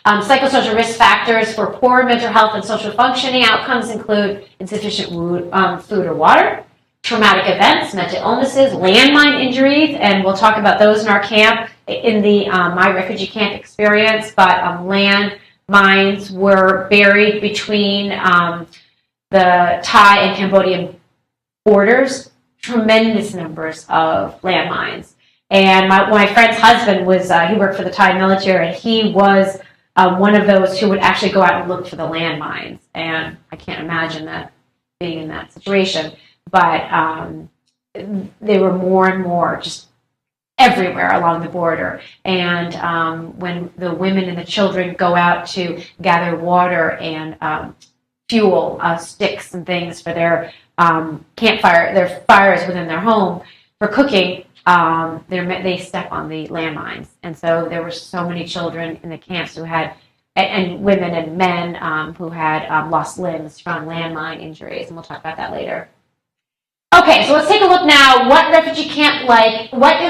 Psychosocial risk factors for poor mental health and social functioning outcomes include insufficient food or water, traumatic events, mental illnesses, landmine injuries, and we'll talk about those in our camp in the My Refugee Camp experience, but landmines were buried between the Thai and Cambodian borders, tremendous numbers of landmines. And my friend's husband he worked for the Thai military, and he was one of those who would actually go out and look for the landmines. And I can't imagine that being in that situation. But they were more and more just everywhere along the border. And when the women and the children go out to gather water and fuel, sticks and things for their campfire, their fires within their home for cooking, they step on the landmines. And so there were so many children in the camps who had, and women and men who had lost limbs from landmine injuries, and we'll talk about that later. Okay, so let's take a look now. What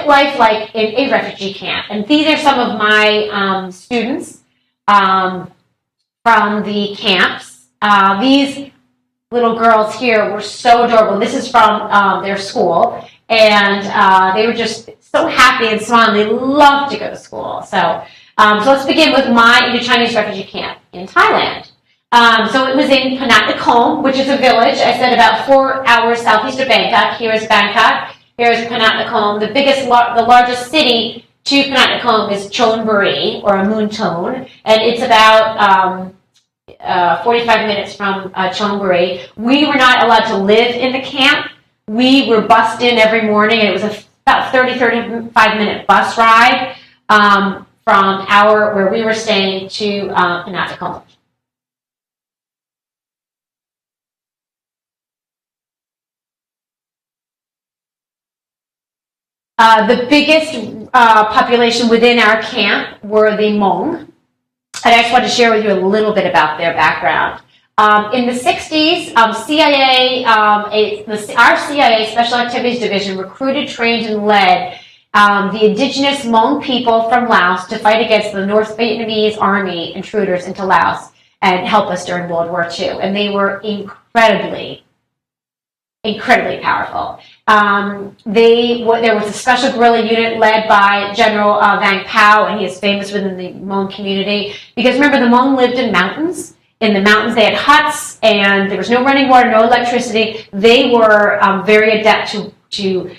life like in a refugee camp? And these are some of my students from the camps. These little girls here were so adorable. This is from their school, and they were just so happy and smiling. They loved to go to school. So let's begin with my Indo-Chinese refugee camp in Thailand. So it was in Panat Nakhon, which is a village, I said, about 4 hours southeast of Bangkok. Here is Bangkok. Here is Panat Nakhon. The largest city to Panat Nakhon is Chonburi, or Amunton, and it's about 45 minutes from Chonburi. We were not allowed to live in the camp. We were bussed in every morning, and it was about 35-minute bus ride from where we were staying to Panat Nakhon. The biggest population within our camp were the Hmong. And I just wanted to share with you a little bit about their background. In the 60s, our CIA Special Activities Division recruited, trained, and led the indigenous Hmong people from Laos to fight against the North Vietnamese army intruders into Laos and help us during World War II. And they were incredibly powerful. There was a special guerrilla unit led by General Vang Pao, and he is famous within the Hmong community because remember, the Hmong lived in mountains. In the mountains, they had huts, and there was no running water, no electricity. They were very adept to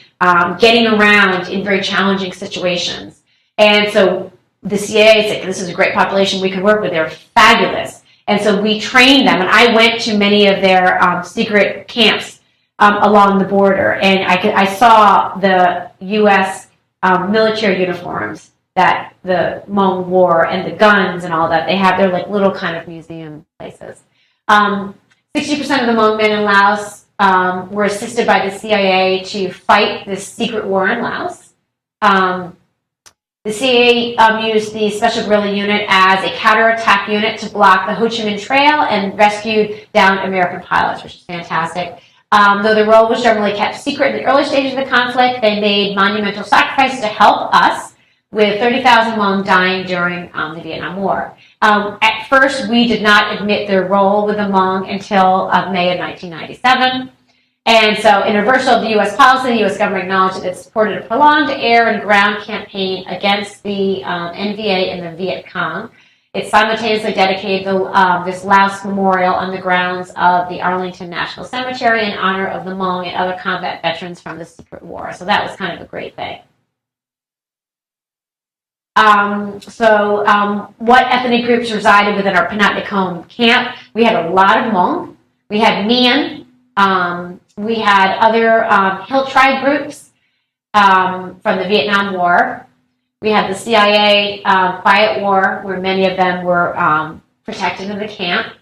getting around in very challenging situations. And so the CIA said, "This is a great population we can work with. They're fabulous." And so we trained them, and I went to many of their secret camps along the border, and I saw the U.S. Military uniforms that the Hmong wore and the guns and all that. They're like little kind of museum places. 60% of the Hmong men in Laos were assisted by the CIA to fight this secret war in Laos. The CIA used the Special Guerrilla Unit as a counterattack unit to block the Ho Chi Minh Trail and rescued downed American pilots, which is fantastic. Though the role was generally kept secret in the early stages of the conflict, they made monumental sacrifices to help us, with 30,000 Hmong dying during the Vietnam War. At first, we did not admit their role with the Hmong until May of 1997. And so, in reversal of the U.S. policy, the U.S. government acknowledged that it supported a prolonged air and ground campaign against the NVA and the Viet Cong. It simultaneously dedicated this Laos memorial on the grounds of the Arlington National Cemetery in honor of the Hmong and other combat veterans from the secret war. So that was kind of a great thing. What ethnic groups resided within our Panat Nakhon camp? We had a lot of Hmong. We had Mian. We had other hill tribe groups from the Vietnam War. We had the CIA Quiet War, where many of them were protected in the camp.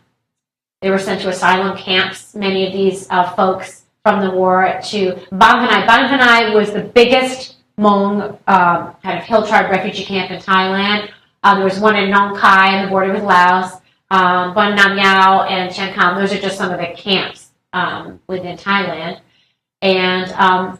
They were sent to asylum camps, many of these folks from the war, to Bang Hanai. Bang Hanai was the biggest Hmong kind of hill tribe refugee camp in Thailand. There was one in Nong Khai on the border with Laos, Bon Nam Yao, and Chiang Kham. Those are just some of the camps within Thailand. And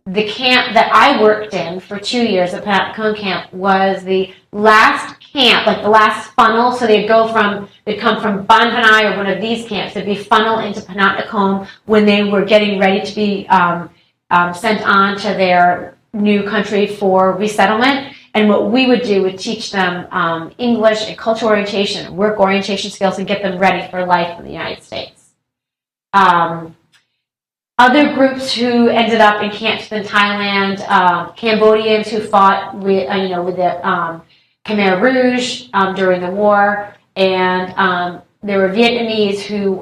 the camp that I worked in for 2 years, the Panat Nakhon camp, was the last camp, like the last funnel. So they'd come from Ban Hanai or one of these camps. They'd be funneled into Panat Nakhon when they were getting ready to be sent on to their new country for resettlement. And what we would do would teach them English and cultural orientation, work orientation skills, and get them ready for life in the United States. Other groups who ended up in camps in Thailand, Cambodians who fought with the Khmer Rouge during the war, and there were Vietnamese who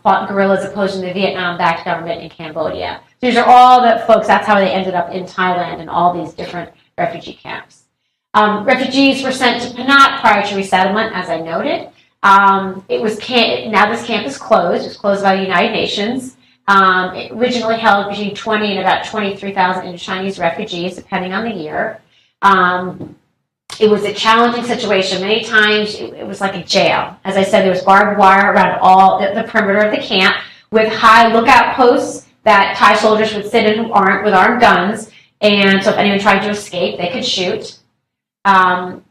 fought guerrillas opposing the Vietnam-backed government in Cambodia. These are all the folks, that's how they ended up in Thailand in all these different refugee camps. Refugees were sent to Panat prior to resettlement, as I noted. It was now this camp is closed. It was closed by the United Nations. It originally held between 20 and about 23,000 Indochinese refugees, depending on the year. It was a challenging situation. Many times it was like a jail. As I said, there was barbed wire around all the perimeter of the camp with high lookout posts that Thai soldiers would sit in with armed guns. And so if anyone tried to escape, they could shoot. Under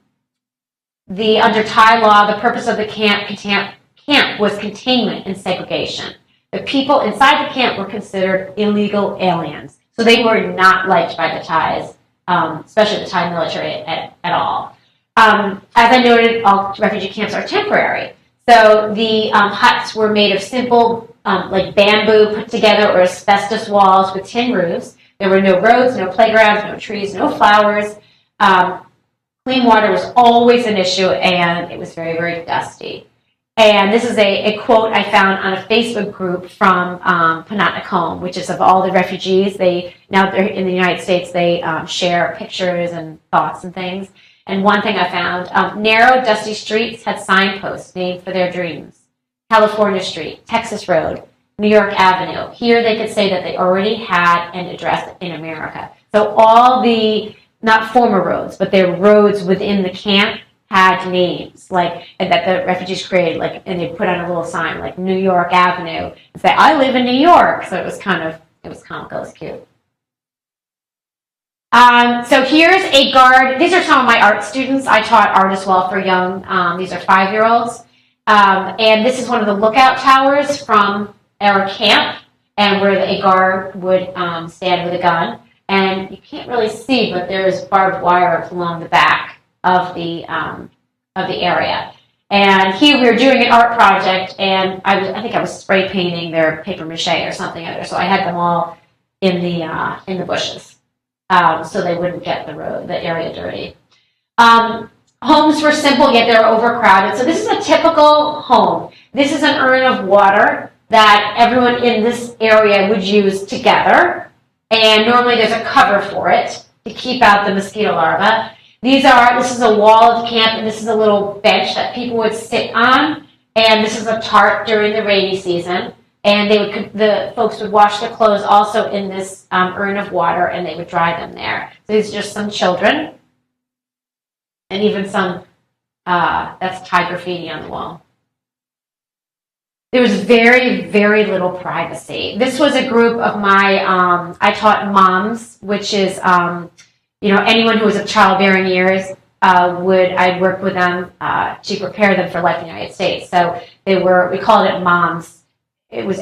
Thai law, the purpose of the camp was containment and segregation. The people inside the camp were considered illegal aliens. So they were not liked by the Thais, especially the Thai military at all. As I noted, all refugee camps are temporary. So the huts were made of simple, like bamboo put together or asbestos walls with tin roofs. There were no roads, no playgrounds, no trees, no flowers. Clean water was always an issue, and it was very, very dusty. And this is a quote I found on a Facebook group from Panatnakom, which is of all the refugees. Now they're in the United States, they share pictures and thoughts and things. And one thing I found, narrow, dusty streets had signposts named for their dreams. California Street, Texas Road, New York Avenue. Here they could say that they already had an address in America. So all the, not former roads, but their roads within the camp had names, like, and that the refugees created, like, and they put on a little sign, like New York Avenue, and say, I live in New York. So it was comical, it was cute. So here's a guard. These are some of my art students. I taught art as well for young. These are 5-year-olds. And this is one of the lookout towers from our camp, and where a guard would stand with a gun. And you can't really see, but there's barbed wire along the back of the area. And here we were doing an art project, and I think I was spray painting their paper mache or something other. So I had them all in the bushes. So they wouldn't get the area dirty. Homes were simple, yet they were overcrowded. So this is a typical home. This is an urn of water that everyone in this area would use together. And normally there's a cover for it to keep out the mosquito larvae. This is a wall of camp, and this is a little bench that people would sit on. And this is a tarp during the rainy season. And the folks would wash their clothes also in this urn of water, and they would dry them there. So these are just some children, and even some, that's Thai graffiti on the wall. There was very, very little privacy. This was a group of my, I taught moms, which is, anyone who was of childbearing years, I'd work with them to prepare them for life in the United States. So we called it moms. It was,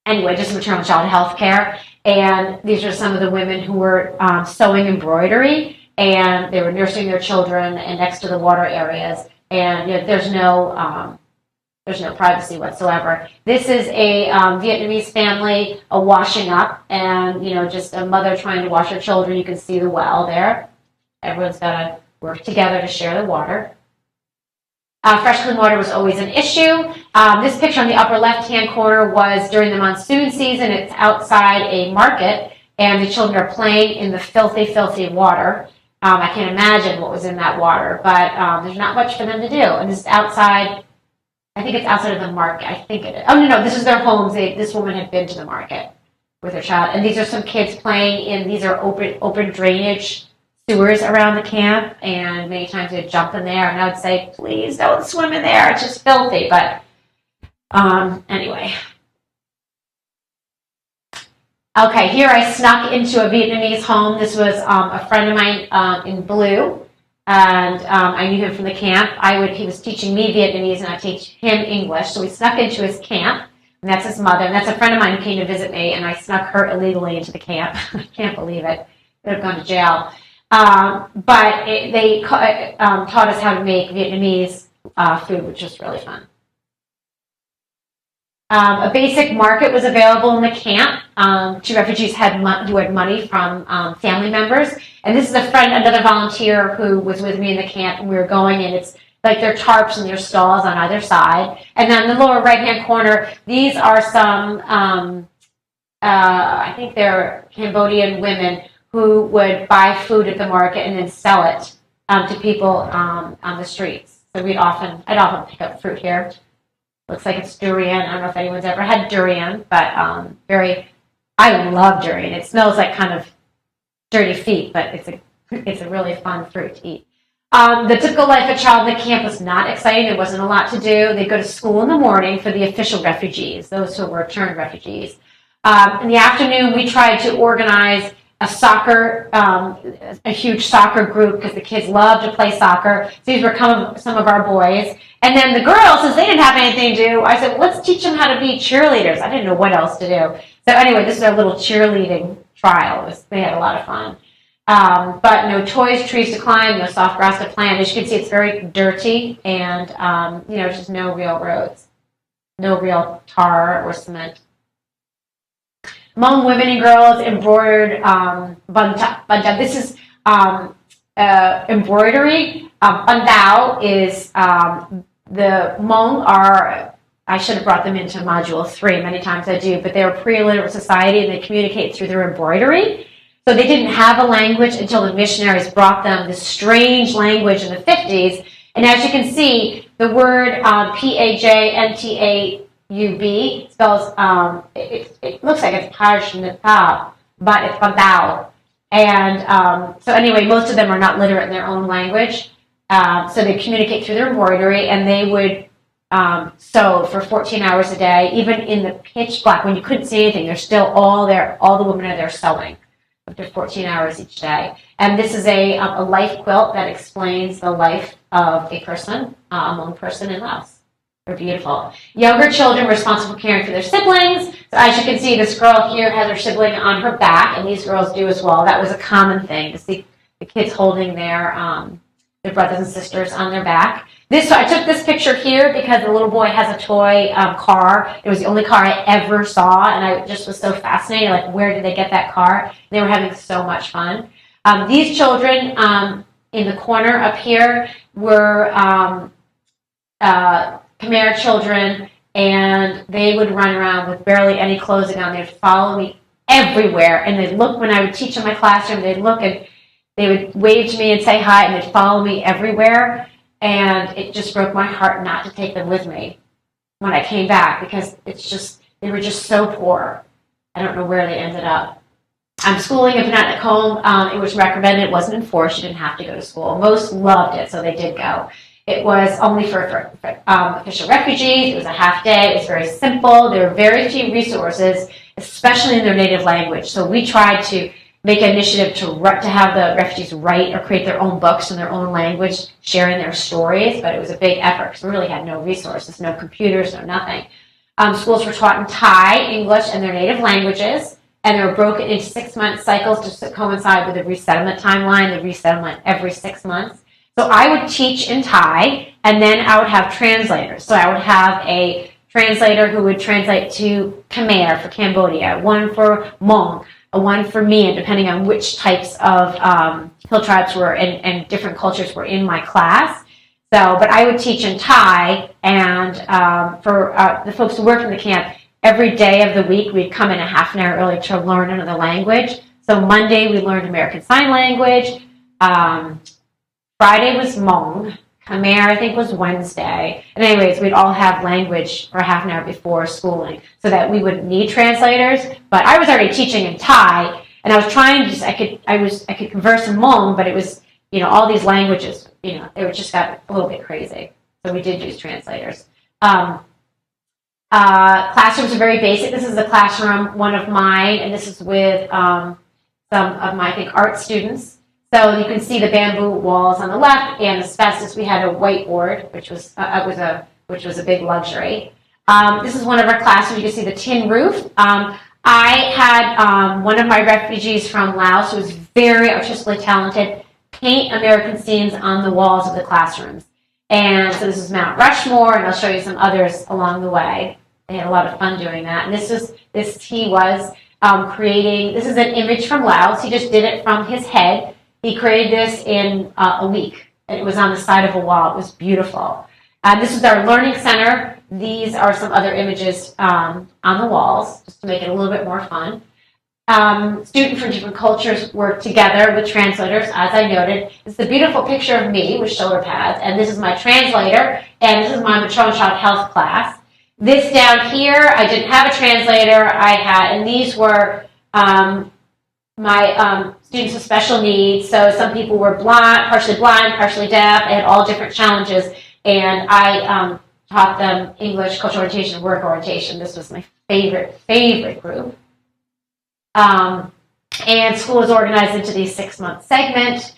anyway, just maternal child health care. And these are some of the women who were sewing embroidery, and they were nursing their children and next to the water areas. And there's no privacy whatsoever. This is a Vietnamese family washing up, and just a mother trying to wash her children. You can see the well there. Everyone's got to work together to share the water. Fresh, clean water was always an issue. This picture on the upper left-hand corner was during the monsoon season. It's outside a market, and the children are playing in the filthy, filthy water. I can't imagine what was in that water, but there's not much for them to do. And this is outside, I think it's outside of the market. I think it is. Oh, no, this is their homes. This woman had been to the market with her child. And these are some kids playing in, these are open drainage sewers around the camp, and many times they'd jump in there, and I would say, please don't swim in there, it's just filthy. But anyway. Okay, here I snuck into a Vietnamese home. This was a friend of mine in blue, and I knew him from the camp. He was teaching me Vietnamese, and I teach him English. So we snuck into his camp, and that's his mother, and that's a friend of mine who came to visit me, and I snuck her illegally into the camp. I can't believe it. Could have gone to jail. But they taught us how to make Vietnamese food, which was really fun. A basic market was available in the camp to refugees who had money from family members. And this is another volunteer who was with me in the camp, and we were going, and it's like their tarps and their stalls on either side. And then in the lower right-hand corner, these are some, I think they're Cambodian women who would buy food at the market and then sell it to people on the streets. So I'd often pick up fruit here. Looks like it's durian. I don't know if anyone's ever had durian, but I love durian. It smells like kind of dirty feet, but it's a really fun fruit to eat. The typical life of a child in the camp was not exciting. There wasn't a lot to do. They'd go to school in the morning for the official refugees, those who were returned refugees. In the afternoon, we tried to organize a huge soccer group because the kids love to play soccer. So these were some of our boys. And then the girls, since they didn't have anything to do, I said, well, let's teach them how to be cheerleaders. I didn't know what else to do. So anyway, this is our little cheerleading trial. They had a lot of fun. But no toys, trees to climb, no soft grass to plant. As you can see, it's very dirty and, just no real roads, no real tar or cement. Hmong women and girls embroidered banta. This is embroidery. Bandao is the Hmong are, I should have brought them into Module 3, many times I do, but they're a pre-illiterate society and they communicate through their embroidery. So they didn't have a language until the missionaries brought them this strange language in the 50s. And as you can see, the word P-A-J-N-T-A-U-B spells, it looks like it's Pajnata, but it's Bandao. And so anyway, most of them are not literate in their own language. So they communicate through their embroidery, and they would sew for 14 hours a day, even in the pitch black, when you couldn't see anything. They're still all there, all the women are there sewing up to 14 hours each day. And this is a life quilt that explains the life of a person, a Hmong person in Laos. They're beautiful. Younger children responsible for caring for their siblings. So as you can see, this girl here has her sibling on her back, and these girls do as well. That was a common thing to see the kids holding their brothers and sisters on their back. So I took this picture here because the little boy has a toy car. It was the only car I ever saw, and I just was so fascinated, like, where did they get that car? They were having so much fun. These children in the corner up here were Khmer children, and they would run around with barely any clothing on. They'd follow me everywhere, and they'd look when I would teach in my classroom. They'd look and they would wave to me and say hi, and they'd follow me everywhere. And it just broke my heart not to take them with me when I came back, because they were just so poor. I don't know where they ended up. Schooling if not at home, it was recommended. It wasn't enforced. You didn't have to go to school. Most loved it, so they did go. It was only for official refugees. It was a half day. It was very simple. There were very few resources, especially in their native language. So we tried to make an initiative to have the refugees write or create their own books in their own language, sharing their stories, but it was a big effort because we really had no resources, no computers, no nothing. Schools were taught in Thai, English, and their native languages, and they were broken into 6-month cycles to coincide with the resettlement timeline, the resettlement every 6 months. So I would teach in Thai, and then I would have translators. So I would have a translator who would translate to Khmer for Cambodia, one for Hmong, one for me, and depending on which types of hill tribes were and different cultures were in my class. So, but I would teach in Thai, and for the folks who worked in the camp, every day of the week we'd come in a half an hour early to learn another language. So Monday we learned American Sign Language. Friday was Hmong. Khmer, I think, was Wednesday. And anyways, we'd all have language for half an hour before schooling so that we wouldn't need translators. But I was already teaching in Thai, and I was trying to, I could converse in Hmong, but it was, all these languages, they just got a little bit crazy. So we did use translators. Classrooms are very basic. This is a classroom, one of mine, and this is with some of my, I think, art students. So you can see the bamboo walls on the left, and asbestos. We had a whiteboard, which was a big luxury. This is one of our classrooms. You can see the tin roof. I had one of my refugees from Laos, who was very artistically talented, paint American scenes on the walls of the classrooms. And so this is Mount Rushmore, and I'll show you some others along the way. They had a lot of fun doing that. And he was creating. This is an image from Laos. He just did it from his head. He created this in a week, and it was on the side of a wall. It was beautiful. This is our learning center. These are some other images on the walls, just to make it a little bit more fun. students from different cultures work together with translators, as I noted. It's a beautiful picture of me with shoulder pads, and this is my translator, and this is my maternal child health class. This down here, I didn't have a translator, and these were my students with special needs. So some people were partially deaf. They had all different challenges, and I taught them English, cultural orientation, and work orientation. This was my favorite group. And school was organized into these 6-month segments,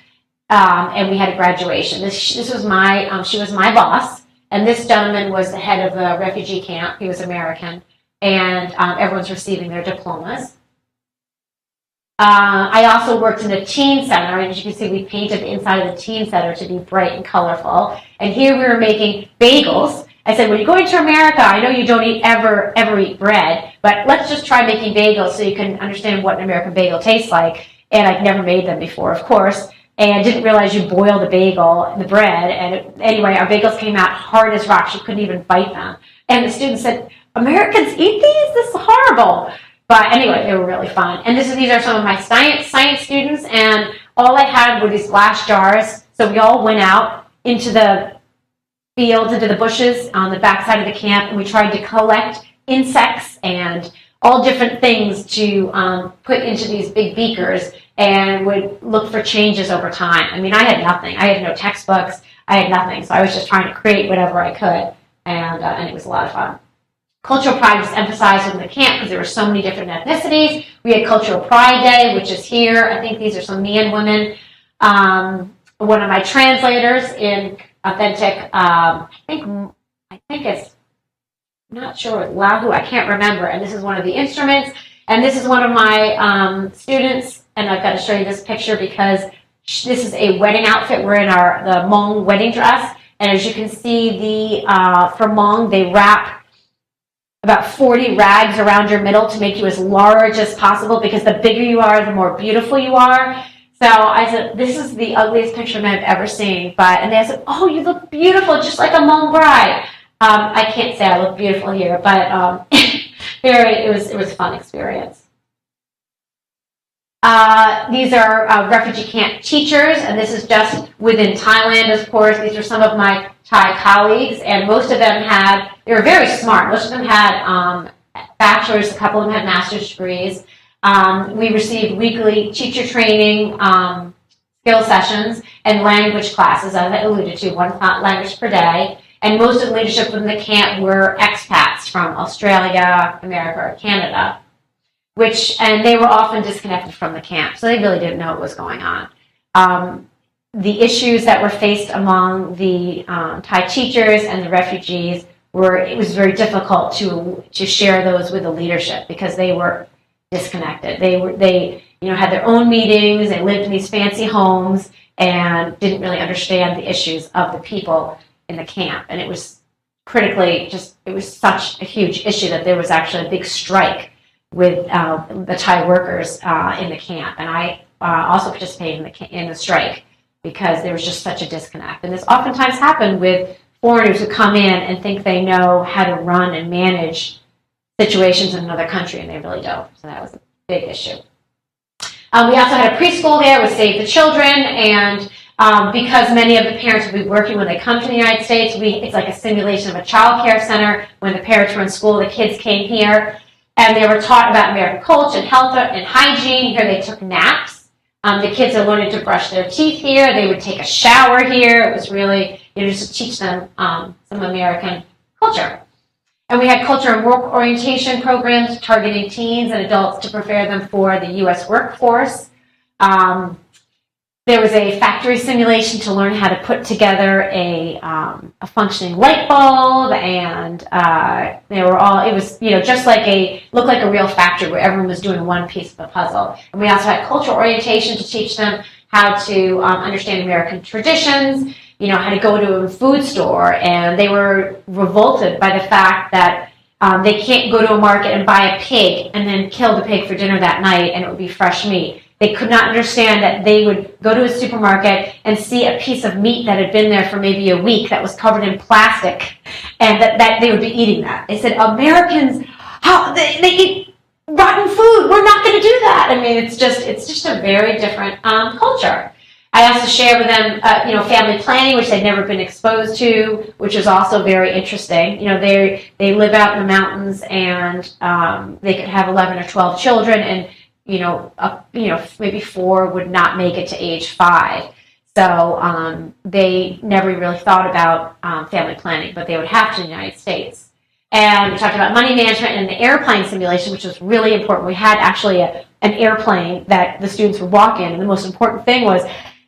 and we had a graduation. This was she was my boss, and this gentleman was the head of the refugee camp. He was American, and everyone's receiving their diplomas. I also worked in a teen center, and as you can see, we painted the inside of the teen center to be bright and colorful. And here we were making bagels. I said, when you're going to America, I know you don't ever eat bread, but let's just try making bagels so you can understand what an American bagel tastes like. And I'd never made them before, of course, and didn't realize you boil the bagel, the bread. And anyway, our bagels came out hard as rocks. You couldn't even bite them. And the students said, Americans eat these? This is horrible. But anyway, they were really fun. And these are some of my science students, and all I had were these glass jars. So we all went out into the fields, into the bushes on the backside of the camp, and we tried to collect insects and all different things to put into these big beakers, and would look for changes over time. I mean, I had nothing. I had no textbooks. I had nothing. So I was just trying to create whatever I could, and it was a lot of fun. Cultural pride was emphasized in the camp because there were so many different ethnicities. We had Cultural Pride Day, which is here. I think these are some me and women. One of my translators in authentic, I think it's, I'm not sure, Lahu, I can't remember. And this is one of the instruments. And this is one of my students. And I've got to show you this picture because this is a wedding outfit. We're in the Hmong wedding dress. And as you can see, for Hmong, they wrap about 40 rags around your middle to make you as large as possible, because the bigger you are, the more beautiful you are. So I said, this is the ugliest picture I've ever seen. And they said, oh, you look beautiful, just like a Hmong bride. I can't say I look beautiful here, but it was a fun experience. These are refugee camp teachers, and this is just within Thailand, of course. These are some of my Thai colleagues, and most of them they were very smart. Most of them had bachelor's, a couple of them had master's degrees. We received weekly teacher training, skill sessions, and language classes, as I alluded to, one language per day. And most of the leadership in the camp were expats from Australia, America, or Canada, and they were often disconnected from the camp, so they really didn't know what was going on. The issues that were faced among the Thai teachers and the refugees it was very difficult to share those with the leadership because they were disconnected. They had their own meetings, they lived in these fancy homes, and didn't really understand the issues of the people in the camp. And it was it was such a huge issue that there was actually a big strike with the Thai workers in the camp. And I also participated in the strike because there was just such a disconnect. And this oftentimes happened with foreigners who come in and think they know how to run and manage situations in another country, and they really don't. So that was a big issue. We also had a preschool there with Save the Children, and because many of the parents will be working when they come to the United States, it's like a simulation of a child care center. When the parents were in school, the kids came here, and they were taught about American culture and health and hygiene. Here they took naps. The kids are learning to brush their teeth here. They would take a shower here. It was really, just to teach them some American culture. And we had culture and work orientation programs targeting teens and adults to prepare them for the U.S. workforce. There was a factory simulation to learn how to put together a functioning light bulb, and it was just looked like a real factory where everyone was doing one piece of the puzzle. And we also had cultural orientation to teach them how to understand American traditions, how to go to a food store, and they were revolted by the fact that they can't go to a market and buy a pig and then kill the pig for dinner that night and it would be fresh meat. They could not understand that they would go to a supermarket and see a piece of meat that had been there for maybe a week that was covered in plastic, and that they would be eating that. They said, Americans, they eat rotten food. We're not going to do that. I mean, it's just a very different culture. I also share with them, family planning, which they'd never been exposed to, which is also very interesting. They live out in the mountains, and they could have 11 or 12 children, and maybe 4 would not make it to age 5. So they never really thought about family planning, but they would have to in the United States. And we talked about money management and the airplane simulation, which was really important. We had actually an airplane that the students would walk in, and the most important thing was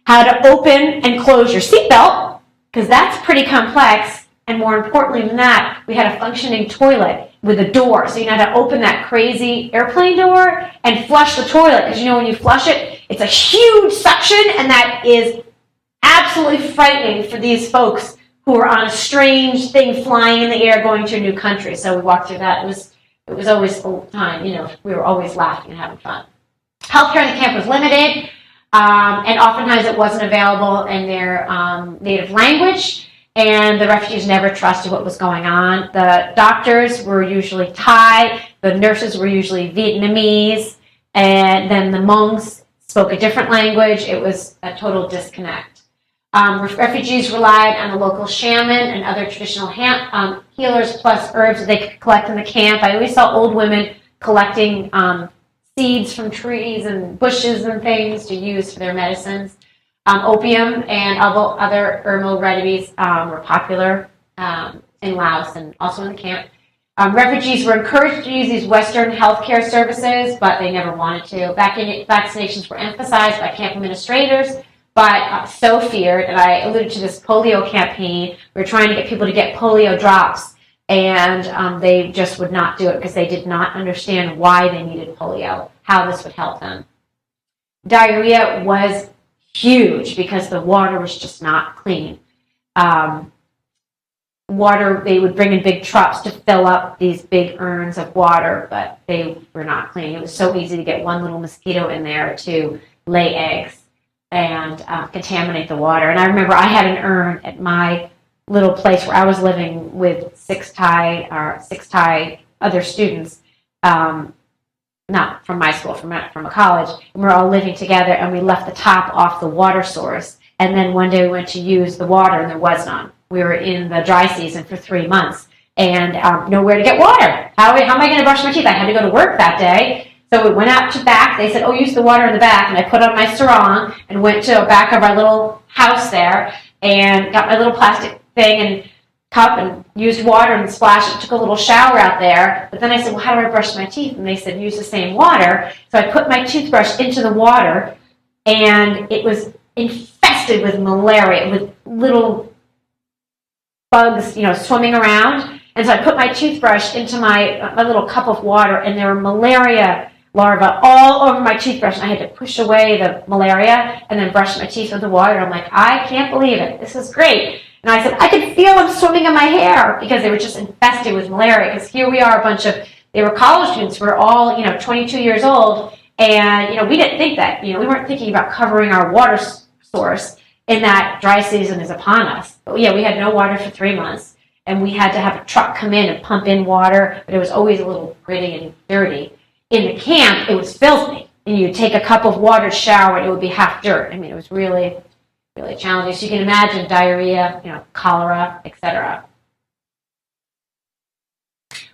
how to open and close your seatbelt, because that's pretty complex. And more importantly than that, we had a functioning toilet with a door. So you had to open that crazy airplane door and flush the toilet, because when you flush it, it's a huge suction, and that is absolutely frightening for these folks who are on a strange thing flying in the air going to a new country. So we walked through that. It was always a time, we were always laughing and having fun. Healthcare in the camp was limited, and oftentimes it wasn't available in their native language, and the refugees never trusted what was going on. The doctors were usually Thai, the nurses were usually Vietnamese, and then the monks spoke a different language. It was a total disconnect. Refugees relied on the local shaman and other traditional healers, plus herbs that they could collect in the camp. I always saw old women collecting seeds from trees and bushes and things to use for their medicines. Opium and other herbal remedies were popular in Laos and also in the camp. Refugees were encouraged to use these Western healthcare services, but they never wanted to. Vaccinations were emphasized by camp administrators, but so feared, and I alluded to this polio campaign. We were trying to get people to get polio drops, and they just would not do it because they did not understand why they needed polio, how this would help them. Diarrhea was huge because the water was just not clean. Water, they would bring in big trucks to fill up these big urns of water, but they were not clean. It was so easy to get one little mosquito in there to lay eggs and contaminate the water. And I remember I had an urn at my little place where I was living with six Thai other students, not from my school, from a college, and we were all living together, and we left the top off the water source. And then one day we went to use the water, and there was none. We were in the dry season for 3 months, and nowhere to get water. How am I going to brush my teeth? I had to go to work that day. So we went out to back. They said, oh, use the water in the back. And I put on my sarong and went to the back of our little house there and got my little plastic thing and cup and used water and splashed it. Took a little shower out there. But then I said, well, how do I brush my teeth? And they said, use the same water. So I put my toothbrush into the water, and it was infested with malaria, with little bugs, swimming around. And so I put my toothbrush into my little cup of water, and there were malaria larvae all over my toothbrush. And I had to push away the malaria and then brush my teeth with the water. I'm like, I can't believe it. This is great. And I said, I could feel them swimming in my hair because they were just infested with malaria. Because here we are, they were college students. We're all, 22 years old. And, we didn't think that, we weren't thinking about covering our water source in that dry season is upon us. But yeah, we had no water for 3 months. And we had to have a truck come in and pump in water. But it was always a little gritty and dirty. In the camp, it was filthy. And you'd take a cup of water to shower, and it would be half dirt. I mean, it was really, really challenging. So you can imagine diarrhea, cholera, etc.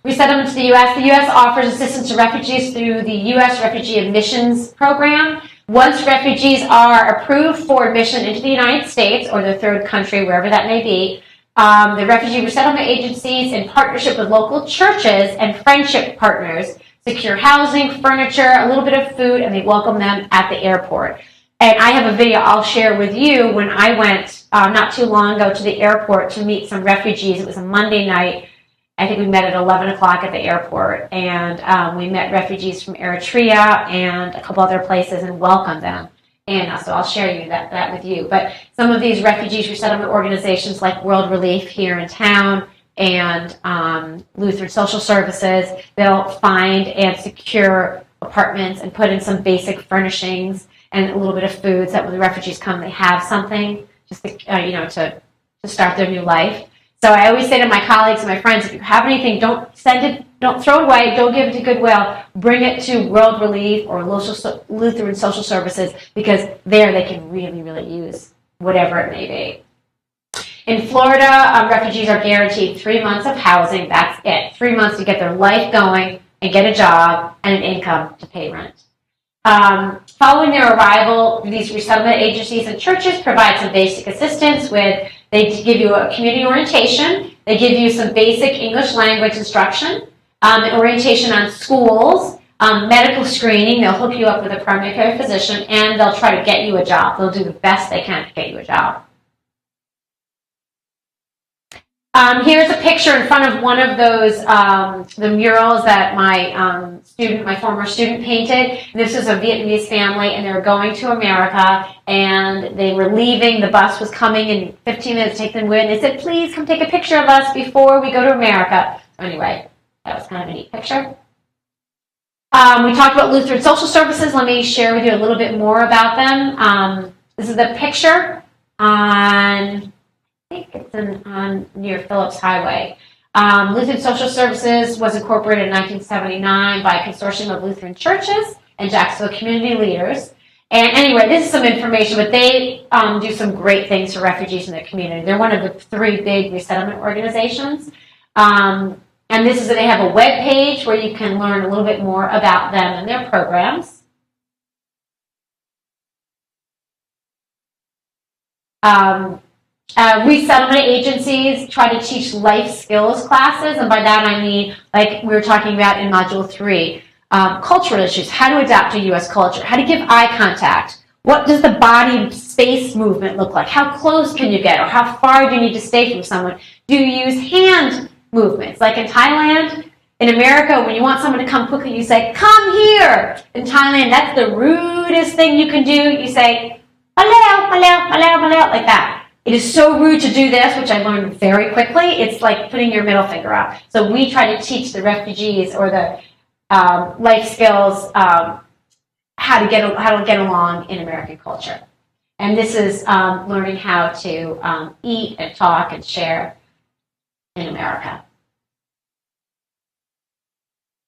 Resettlement to the U.S. The U.S. offers assistance to refugees through the U.S. Refugee Admissions Program. Once refugees are approved for admission into the United States or their third country, wherever that may be, the refugee resettlement agencies, in partnership with local churches and friendship partners, secure housing, furniture, a little bit of food, and they welcome them at the airport. And I have a video I'll share with you when I went not too long ago to the airport to meet some refugees. It was a Monday night. I think we met at 11 o'clock at the airport, and we met refugees from Eritrea and a couple other places and welcomed them. And so I'll share that with you. But some of these refugees resettlement organizations like World Relief here in town and Lutheran Social Services, they'll find and secure apartments and put in some basic furnishings and a little bit of food so that when the refugees come, they have something just to start their new life. So I always say to my colleagues and my friends, if you have anything, don't send it, don't throw it away, don't give it to Goodwill, bring it to World Relief or Lutheran Social Services, because there they can really, really use whatever it may be. In Florida, refugees are guaranteed 3 months of housing. That's it. 3 months to get their life going and get a job and an income to pay rent. Following their arrival, these resettlement agencies and churches provide some basic assistance with, they give you a community orientation, they give you some basic English language instruction, an orientation on schools, medical screening, they'll hook you up with a primary care physician, and they'll try to get you a job. They'll do the best they can to get you a job. Here's a picture in front of one of those, the murals that my former student painted. This is a Vietnamese family, and they were going to America, and they were leaving. The bus was coming in 15 minutes to take them away, and they said, please come take a picture of us before we go to America. So anyway, that was kind of a neat picture. We talked about Lutheran Social Services. Let me share with you a little bit more about them. This is the picture on, I think it's on near Phillips Highway. Lutheran Social Services was incorporated in 1979 by a consortium of Lutheran churches and Jacksonville community leaders. And anyway, this is some information, but they do some great things for refugees in their community. They're one of the 3 big resettlement organizations. And this is, they have a web page where you can learn a little bit more about them and their programs. Resettlement agencies try to teach life skills classes, and by that I mean, like we were talking about in Module 3, cultural issues, how to adapt to U.S. culture, how to give eye contact, what does the body space movement look like, how close can you get, or how far do you need to stay from someone, do you use hand movements, like in Thailand. In America, when you want someone to come quickly, you say, come here. In Thailand, that's the rudest thing you can do. You say, hello, hello, hello, hello, like that. It is so rude to do this, which I learned very quickly. It's like putting your middle finger up. So we try to teach the refugees or the life skills how to get along in American culture. And this is learning how to eat and talk and share in America.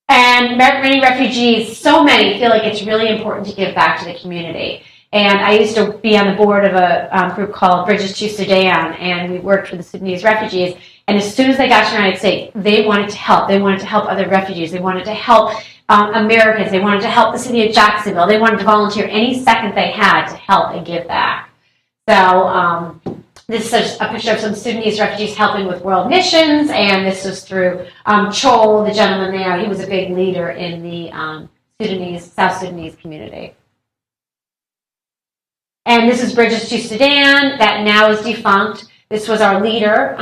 And many refugees, so many, feel like it's really important to give back to the community. And I used to be on the board of a group called Bridges to Sudan, and we worked with the Sudanese refugees. And as soon as they got to the United States, they wanted to help. They wanted to help other refugees. They wanted to help Americans. They wanted to help the city of Jacksonville. They wanted to volunteer any second they had to help and give back. So this is a picture of some Sudanese refugees helping with world missions, and this was through Chol, the gentleman there. He was a big leader in the South Sudanese community. And this is Bridges to Sudan, that now is defunct. This was our leader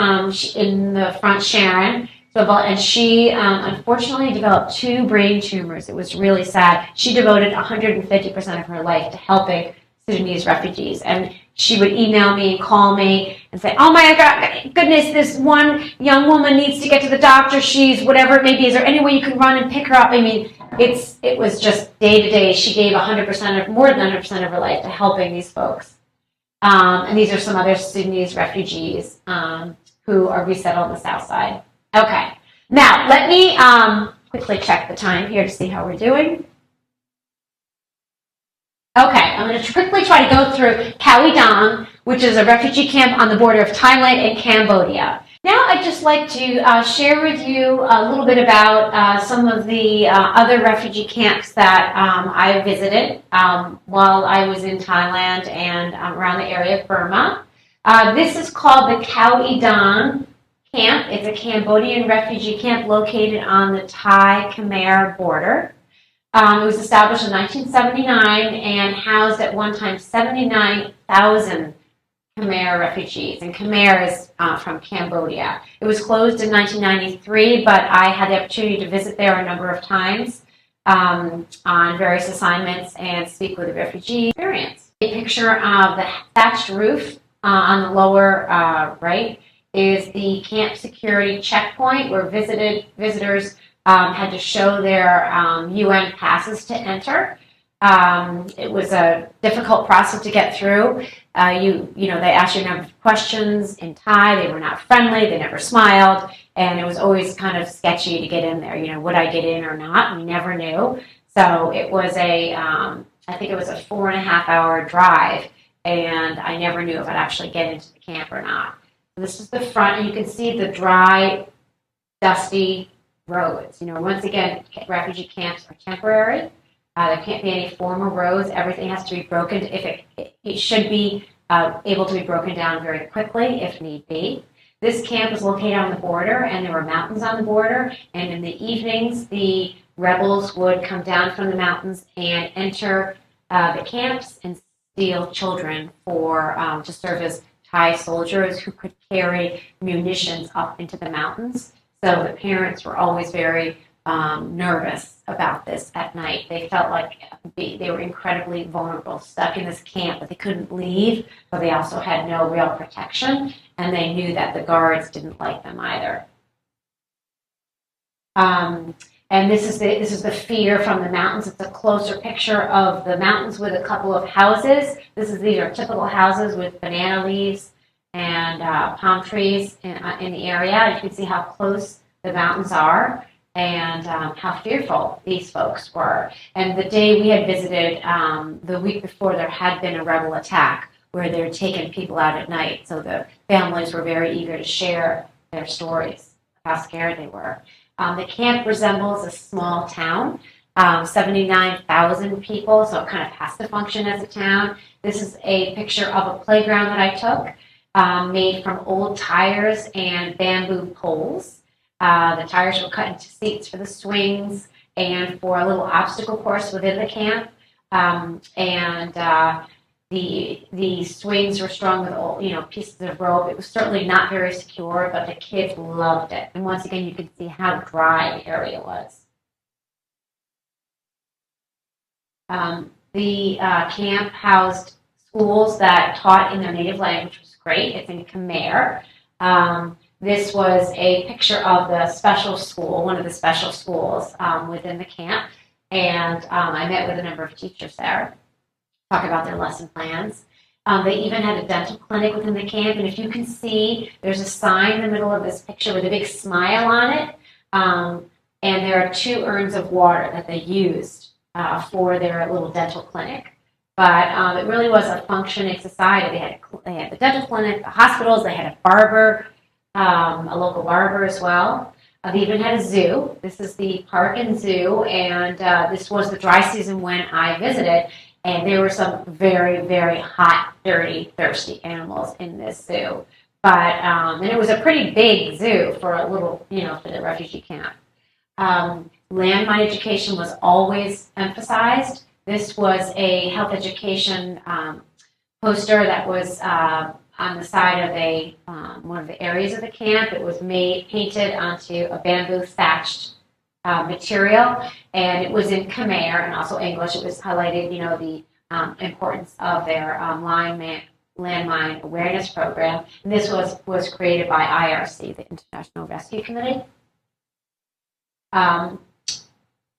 in the front, Sharon. And she unfortunately developed 2 brain tumors. It was really sad. She devoted 150% of her life to helping Sudanese refugees. And she would email me and call me and say, oh my goodness, this one young woman needs to get to the doctor. She's whatever it may be. Is there any way you can run and pick her up? I mean, it was just day to day. She gave more than 100% of her life to helping these folks. And these are some other Sudanese refugees who are resettled on the south side. Okay, now let me quickly check the time here to see how we're doing. Okay, I'm going to quickly try to go through Khao Dang, which is a refugee camp on the border of Thailand and Cambodia. Now I'd just like to share with you a little bit about some of the other refugee camps that I visited while I was in Thailand and around the area of Burma. This is called the Khao Dang camp. It's a Cambodian refugee camp located on the Thai-Khmer border. It was established in 1979 and housed at one time 79,000 Khmer refugees. And Khmer is from Cambodia. It was closed in 1993, but I had the opportunity to visit there a number of times on various assignments and speak with the refugee experience. A picture of the thatched roof on the lower right is the camp security checkpoint where visitors had to show their UN passes to enter. It was a difficult process to get through. They asked you a number of questions in Thai. They were not friendly. They never smiled, and it was always kind of sketchy to get in there. Would I get in or not? We never knew. So it was I think it was a 4.5 hour drive, and I never knew if I'd actually get into the camp or not. So this is the front, and you can see the dry, dusty roads. Once again, refugee camps are temporary. There can't be any formal roads. Everything has to be broken. If it should be able to be broken down very quickly if need be. This camp was located on the border, and there were mountains on the border. And in the evenings, the rebels would come down from the mountains and enter the camps and steal children to serve as Thai soldiers who could carry munitions up into the mountains. So the parents were always very nervous about this at night. They felt like they were incredibly vulnerable, stuck in this camp, but they couldn't leave, but they also had no real protection, and they knew that the guards didn't like them either. And this is the fear from the mountains. It's a closer picture of the mountains with a couple of houses. These are typical houses with banana leaves and palm trees in the area. You can see how close the mountains are and how fearful these folks were. And the day we had visited, the week before, there had been a rebel attack where they were taking people out at night. So the families were very eager to share their stories, how scared they were. The camp resembles a small town, 79,000 people, so it kind of has to function as a town. This is a picture of a playground that I took, made from old tires and bamboo poles. The tires were cut into seats for the swings and for a little obstacle course within the camp. The swings were strung with old, pieces of rope. It was certainly not very secure, but the kids loved it. And once again, you can see how dry the area was. The camp housed schools that taught in their native language, which was great. It's in Khmer. This was a picture of the special school, one of the special schools within the camp. And I met with a number of teachers there, talk about their lesson plans. They even had a dental clinic within the camp. And if you can see, there's a sign in the middle of this picture with a big smile on it. And there are 2 urns of water that they used for their little dental clinic. But it really was a functioning society. They had the dental clinic, the hospitals, they had a barber, a local barber as well. They even had a zoo. This is the park and zoo, and this was the dry season when I visited, and there were some very, very hot, dirty, thirsty animals in this zoo. But and it was a pretty big zoo for a little, for the refugee camp. Landmine education was always emphasized. This was a health education poster that was on the side of one of the areas of the camp. It was painted onto a bamboo thatched material, and it was in Khmer and also English. It was highlighted, the importance of their landmine awareness program. And this was created by IRC, the International Rescue Committee.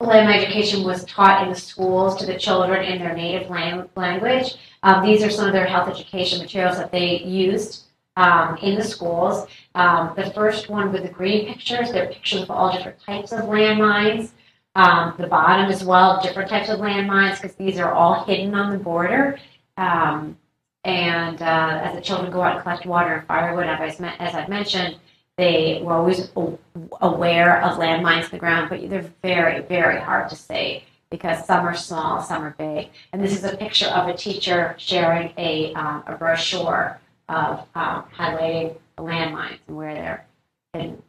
Landmine education was taught in the schools to the children in their native language. These are some of their health education materials that they used in the schools. The first one with the green pictures, they're pictures of all different types of landmines. The bottom as well, different types of landmines, because these are all hidden on the border. As the children go out and collect water and firewood, as I've mentioned, they were always aware of landmines in the ground, but they're very, very hard to see because some are small, some are big. And this is a picture of a teacher sharing a brochure of highlighting the landmines and where they're hidden.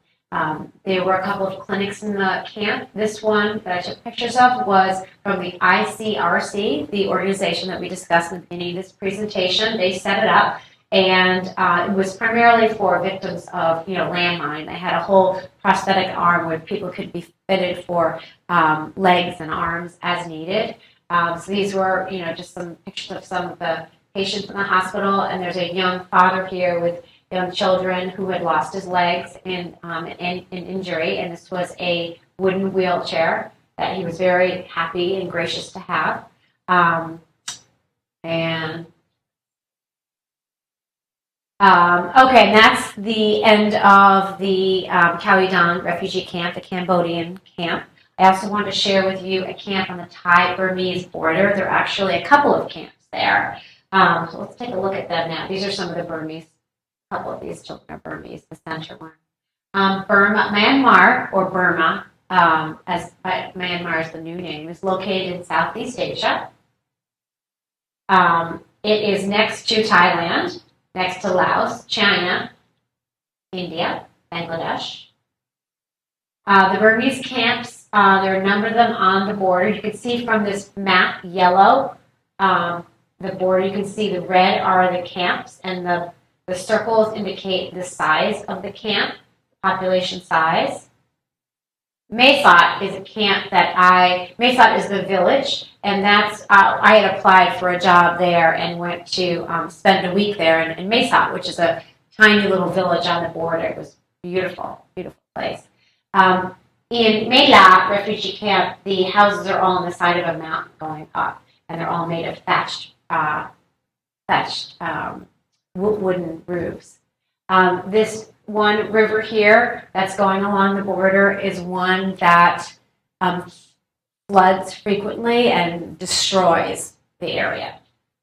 There were a couple of clinics in the camp. This one that I took pictures of was from the ICRC, the organization that we discussed in the beginning of this presentation. They set it up. And it was primarily for victims of, landmine. They had a whole prosthetic arm where people could be fitted for legs and arms as needed. So these were, just some pictures of some of the patients in the hospital. And there's a young father here with young children who had lost his legs in an injury. And this was a wooden wheelchair that he was very happy and gracious to have. And okay, and that's the end of the Khao refugee camp, the Cambodian camp. I also want to share with you a camp on the Thai-Burmese border. There are actually a couple of camps there. So let's take a look at them now. These are some of the Burmese. A couple of these children are Burmese, the center one. Myanmar, or Burma, as Myanmar is the new name, is located in Southeast Asia. It is next to Thailand, next to Laos, China, India, Bangladesh. The Burmese camps, there are a number of them on the border. You can see from this map, yellow, the border. You can see the red are the camps, and the circles indicate the size of the camp, population size. Mesot is a camp Mesot is the village, and that's, I had applied for a job there and went to spend a week there in Mesot, which is a tiny little village on the border. It was beautiful, beautiful place. In Mela refugee camp, the houses are all on the side of a mountain going up, and they're all made of thatched wooden roofs. This one river here that's going along the border is one that floods frequently and destroys the area.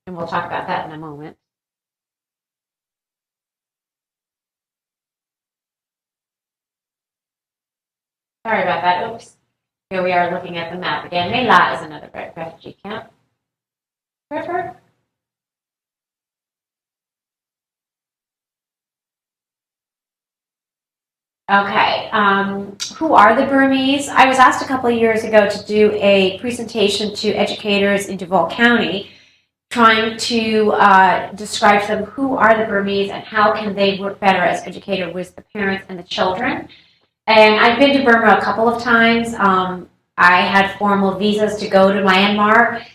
And we'll talk about that in a moment. Sorry about that. Oops. Here we are looking at the map again. Mela is another refugee camp. River. Okay, who are the Burmese? I was asked a couple of years ago to do a presentation to educators in Duval County, trying to describe to them who are the Burmese and how can they work better as educators with the parents and the children. And I've been to Burma a couple of times. I had formal visas to go to Myanmar,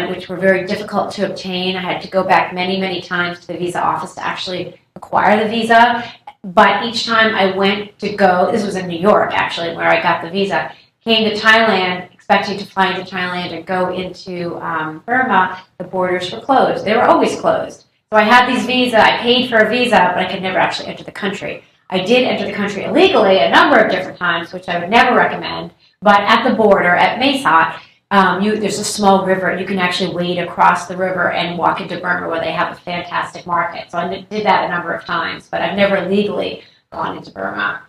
which were very difficult to obtain. I had to go back many, many times to the visa office to actually acquire the visa. But each time I went to go, this was in New York actually, where I got the visa, came to Thailand, expecting to fly into Thailand and go into Burma, the borders were closed. They were always closed. So I had these visas, I paid for a visa, but I could never actually enter the country. I did enter the country illegally a number of different times, which I would never recommend, but at the border, at Mesot, there's a small river. You can actually wade across the river and walk into Burma, where they have a fantastic market. So I did that a number of times, but I've never legally gone into Burma.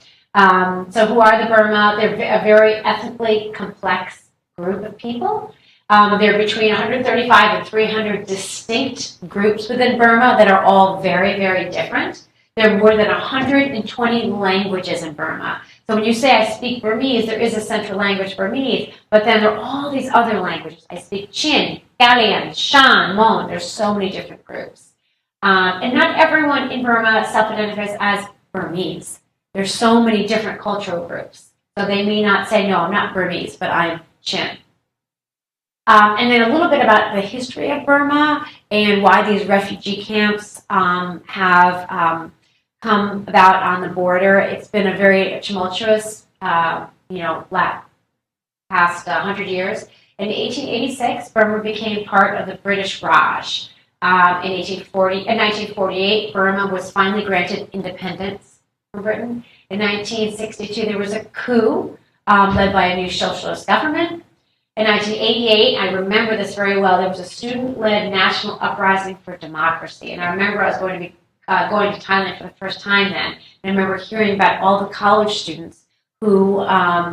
So who are the Burma? They're a very ethnically complex group of people. There are between 135 and 300 distinct groups within Burma that are all very, very different. There are more than 120 languages in Burma. So when you say I speak Burmese, there is a central language, Burmese, but then there are all these other languages. I speak Chin, Galian, Shan, Mon. There's so many different groups. And not everyone in Burma self-identifies as Burmese. There's so many different cultural groups. So they may not say, no, I'm not Burmese, but I'm Chin. And then a little bit about the history of Burma and why these refugee camps have come about on the border. It's been a very tumultuous, past 100 years. In 1886, Burma became part of the British Raj. In 1948, Burma was finally granted independence from Britain. In 1962, there was a coup led by a new socialist government. In 1988, I remember this very well, there was a student-led national uprising for democracy. And I remember I was going to Thailand for the first time then. And I remember hearing about all the college students who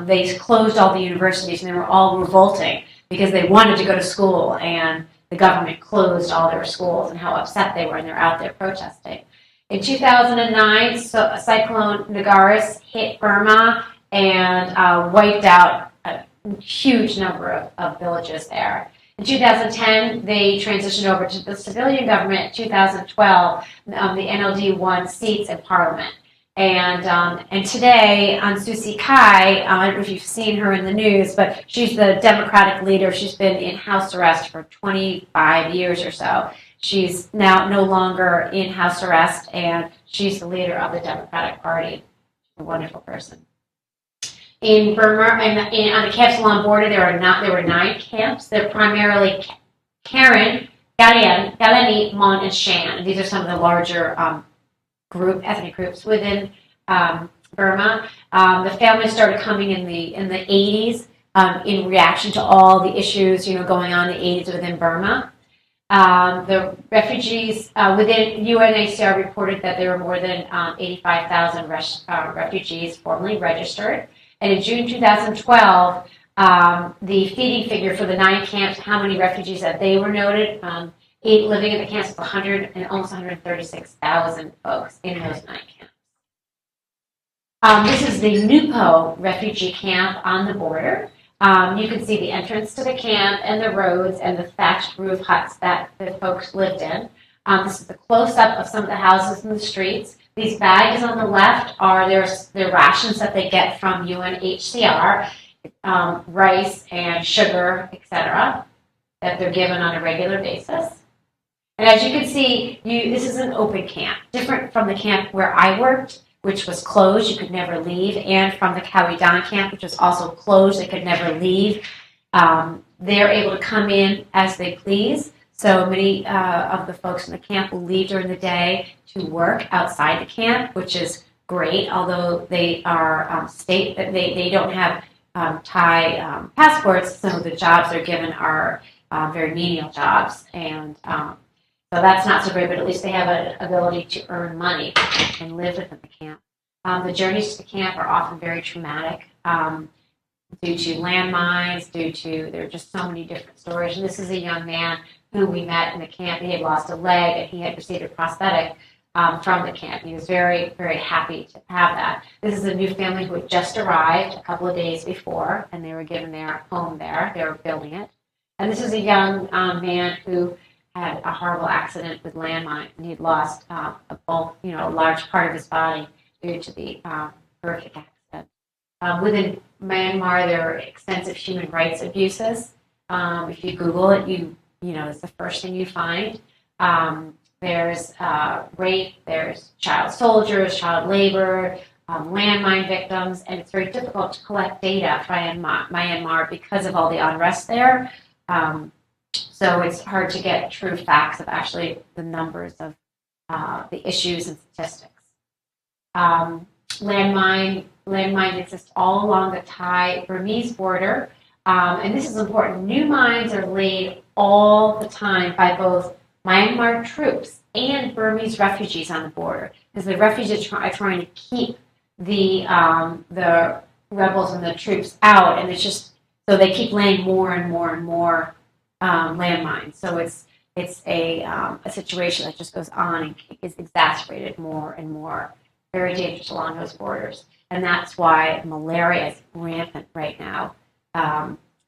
they closed all the universities, and they were all revolting because they wanted to go to school, and the government closed all their schools, and how upset they were, and they're out there protesting. In 2009, Cyclone Nagaris hit Burma and wiped out a huge number of villages there. In 2010, they transitioned over to the civilian government. In 2012, the NLD won seats in parliament. And today, on Susi Kai, I don't know if you've seen her in the news, but she's the Democratic leader. She's been in house arrest for 25 years or so. She's now no longer in house arrest, and she's the leader of the Democratic Party. She's a wonderful person. In Burma, on the camps along the border, there were 9 camps. They're primarily Karen, Galeni, Mon, and Shan. These are some of the larger ethnic groups within Burma. The families started coming in the 80s in reaction to all the issues going on in the 80s within Burma. The refugees within UNHCR reported that there were more than 85,000 refugees formally registered. And in June 2012, the feeding figure for the 9 camps, how many refugees that they were noted, living in the camps, was almost 136,000 folks in those 9 camps. This is the Nupo refugee camp on the border. You can see the entrance to the camp and the roads and the thatched roof huts that the folks lived in. This is the close-up of some of the houses in the streets. These bags on the left are their rations that they get from UNHCR, rice and sugar, etc., that they're given on a regular basis. And as you can see, this is an open camp, different from the camp where I worked, which was closed, you could never leave, and from the Kawidan camp, which was also closed, they could never leave. They're able to come in as they please. So many of the folks in the camp will leave during the day to work outside the camp, which is great, although they are they don't have Thai passports. Some of the jobs they're given are very menial jobs, and so that's not so great, but at least they have an ability to earn money and live within the camp. The journeys to the camp are often very traumatic due to landmines, there are just so many different stories. And this is a young man who we met in the camp. He had lost a leg and he had received a prosthetic from the camp. He was very, very happy to have that. This is a new family who had just arrived a couple of days before, and they were given their home there. They were building it. And this is a young man who had a horrible accident with landmine, and he'd lost a large part of his body due to the horrific accident. Within Myanmar, there are extensive human rights abuses. If you Google it, it's the first thing you find. There's rape, there's child soldiers, child labor, landmine victims, and it's very difficult to collect data from Myanmar because of all the unrest there. So it's hard to get true facts of actually the numbers of the issues and statistics. Landmines exist all along the Thai-Burmese border, and this is important. New mines are laid all the time by both Myanmar troops and Burmese refugees on the border, because the refugees are trying to keep the rebels and the troops out, and it's just so they keep laying more and more and more landmines. So it's a situation that just goes on and is exacerbated more and more. Very dangerous along those borders, and that's why malaria is rampant right now,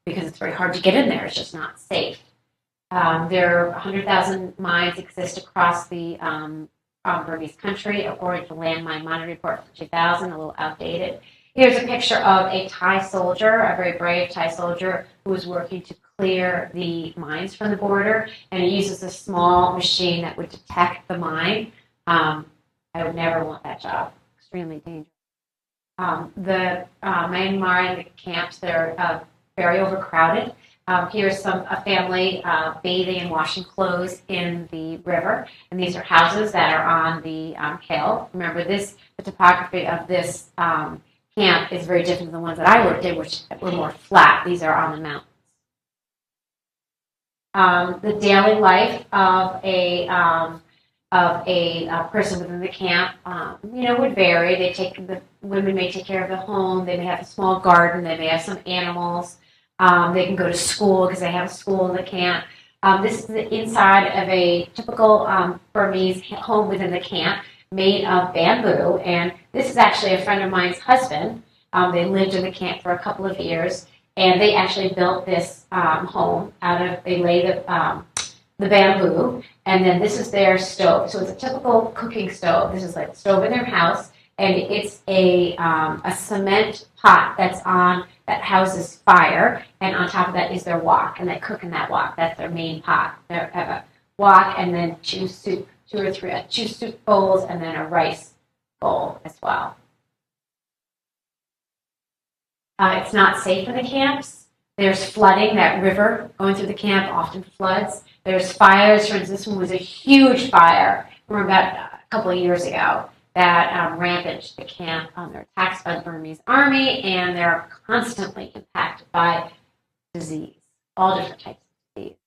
because it's very hard to get in there. It's just not safe. There are 100,000 mines exist across the Burmese country, according to Landmine Monitor Report from 2000, a little outdated. Here's a picture of a Thai soldier, a very brave Thai soldier, who was working to clear the mines from the border, and he uses a small machine that would detect the mine. I would never want that job. Extremely dangerous. The Myanmar and the camps, they're very overcrowded. Here's a family bathing and washing clothes in the river, and these are houses that are on the hill. Remember, the topography of this camp is very different than the ones that I worked in, which were more flat. These are on the mountains. The daily life of a person within the camp, would vary. The women may take care of the home. They may have a small garden. They may have some animals. They can go to school because they have a school in the camp. This is the inside of a typical Burmese home within the camp, made of bamboo. And this is actually a friend of mine's husband. They lived in the camp for a couple of years, and they actually built this home they laid the bamboo, and then this is their stove. So it's a typical cooking stove. This is like a stove in their house, and it's a cement pot that houses fire, and on top of that is their wok, and they cook in that wok. That's their main pot. They have a wok, and then two soup bowls, and then a rice bowl as well. It's not safe in the camps. There's flooding, that river going through the camp often floods. There's fires. For instance, this one was a huge fire from about a couple of years ago that rampaged the camp. They're attacked by the Burmese army, and they're constantly impacted by disease, all different types of disease.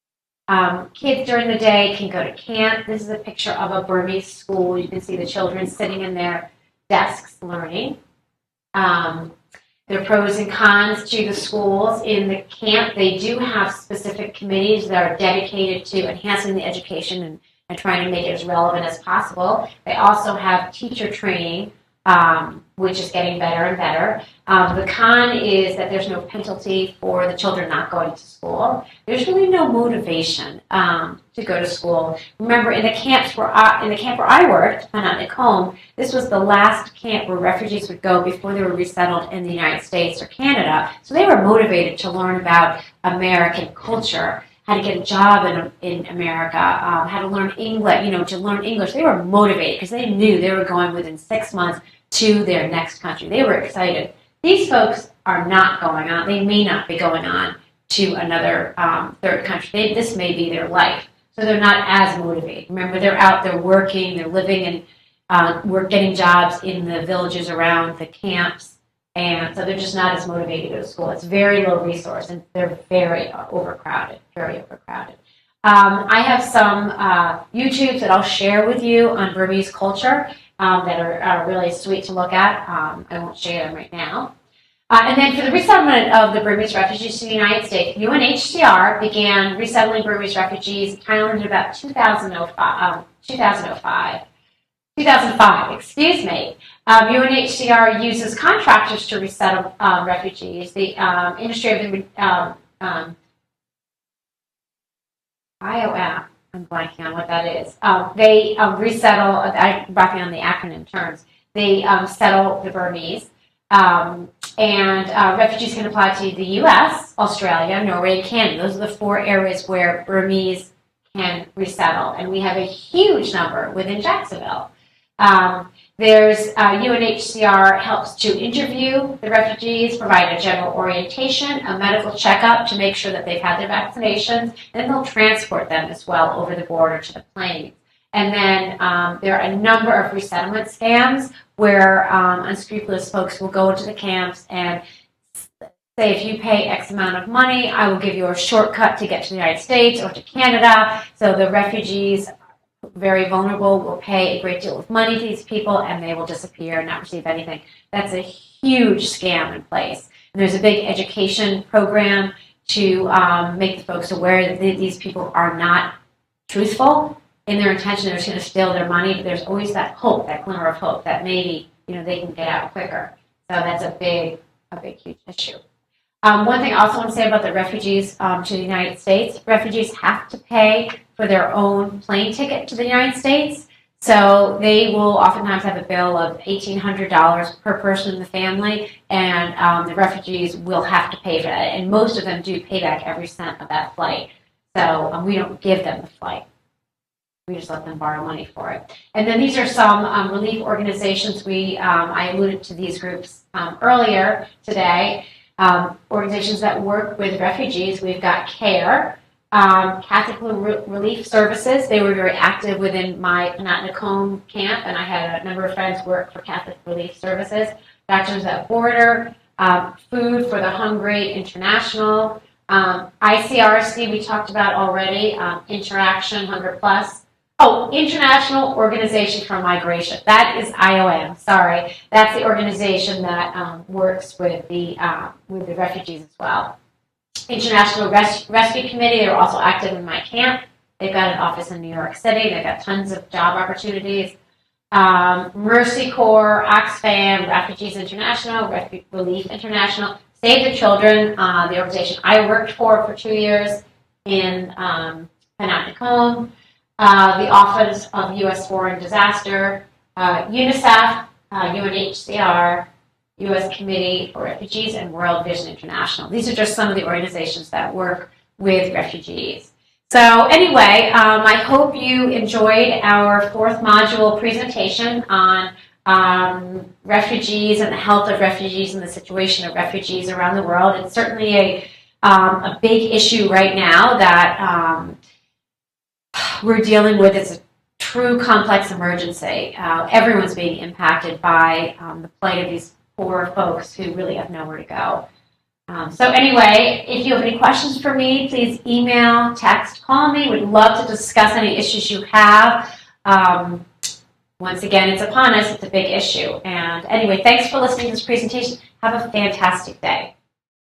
Kids during the day can go to camp. This is a picture of a Burmese school. You can see the children sitting in their desks learning. There are pros and cons to the schools. In the camp, they do have specific committees that are dedicated to enhancing the education and trying to make it as relevant as possible. They also have teacher training, which is getting better and better. The con is that there's no penalty for the children not going to school. There's really no motivation to go to school. Remember, in the camp where I worked, Panat Nakhon, this was the last camp where refugees would go before they were resettled in the United States or Canada. So they were motivated to learn about American culture, how to get a job in America, how to learn English, to learn English. They were motivated because they knew they were going within 6 months to their next country. They were excited. These folks are not going on. They may not be going on to another third country. This may be their life. So they're not as motivated. Remember, they're out, they're working, they're living, and we're getting jobs in the villages around the camps. And so they're just not as motivated to go to school. It's very low resource, and they're very overcrowded, very overcrowded. I have some YouTubes that I'll share with you on Burmese culture that are really sweet to look at. I won't share them right now. And then for the resettlement of the Burmese refugees to the United States, UNHCR began resettling Burmese refugees in Thailand in about 2005, excuse me. UNHCR uses contractors to resettle refugees. The industry of the IOM, I'm blanking on what that is. They resettle, I'm blanking on the acronym terms. They settle the Burmese. And refugees can apply to the U.S., Australia, Norway, and Canada. Those are the 4 areas where Burmese can resettle. And we have a huge number within Jacksonville. There's UNHCR helps to interview the refugees, provide a general orientation, a medical checkup to make sure that they've had their vaccinations, and they'll transport them as well over the border to the plains. And then there are a number of resettlement scams where unscrupulous folks will go into the camps and say, if you pay X amount of money, I will give you a shortcut to get to the United States or to Canada. So the refugees, very vulnerable, will pay a great deal of money to these people, and they will disappear and not receive anything. That's a huge scam in place. And there's a big education program to make the folks aware that these people are not truthful in their intention. They're just going to steal their money, but there's always that hope, that glimmer of hope that maybe they can get out quicker. So that's a big, huge issue. One thing I also want to say about the refugees to the United States, refugees have to pay for their own plane ticket to the United States. So they will oftentimes have a bill of $1,800 per person in the family, and the refugees will have to pay for that. And most of them do pay back every cent of that flight. So we don't give them the flight. We just let them borrow money for it. And then these are some relief organizations. I alluded to these groups earlier today. Organizations that work with refugees. We've got CARE, Catholic Relief Services. They were very active within my Panat Nakhon camp, and I had a number of friends work for Catholic Relief Services. Doctors Without Border, Food for the Hungry International, ICRC we talked about already, Interaction, Hunger Plus. Oh, International Organization for Migration. That is IOM. Sorry, that's the organization that works with the refugees as well. International Rescue Committee. They're also active in my camp. They've got an office in New York City. They've got tons of job opportunities. Mercy Corps, Oxfam, Refugees International, Relief International, Save the Children, the organization I worked for 2 years in Panat Nakhon. The Office of U.S. Foreign Disaster, UNICEF, UNHCR, U.S. Committee for Refugees, and World Vision International. These are just some of the organizations that work with refugees. So anyway, I hope you enjoyed our 4th module presentation on refugees and the health of refugees and the situation of refugees around the world. It's certainly A big issue right now that we're dealing with is a true complex emergency. Everyone's being impacted by the plight of these poor folks who really have nowhere to go. So anyway, if you have any questions for me, please email, text, call me. We'd love to discuss any issues you have. Once again, it's upon us. It's a big issue. And anyway, thanks for listening to this presentation. Have a fantastic day.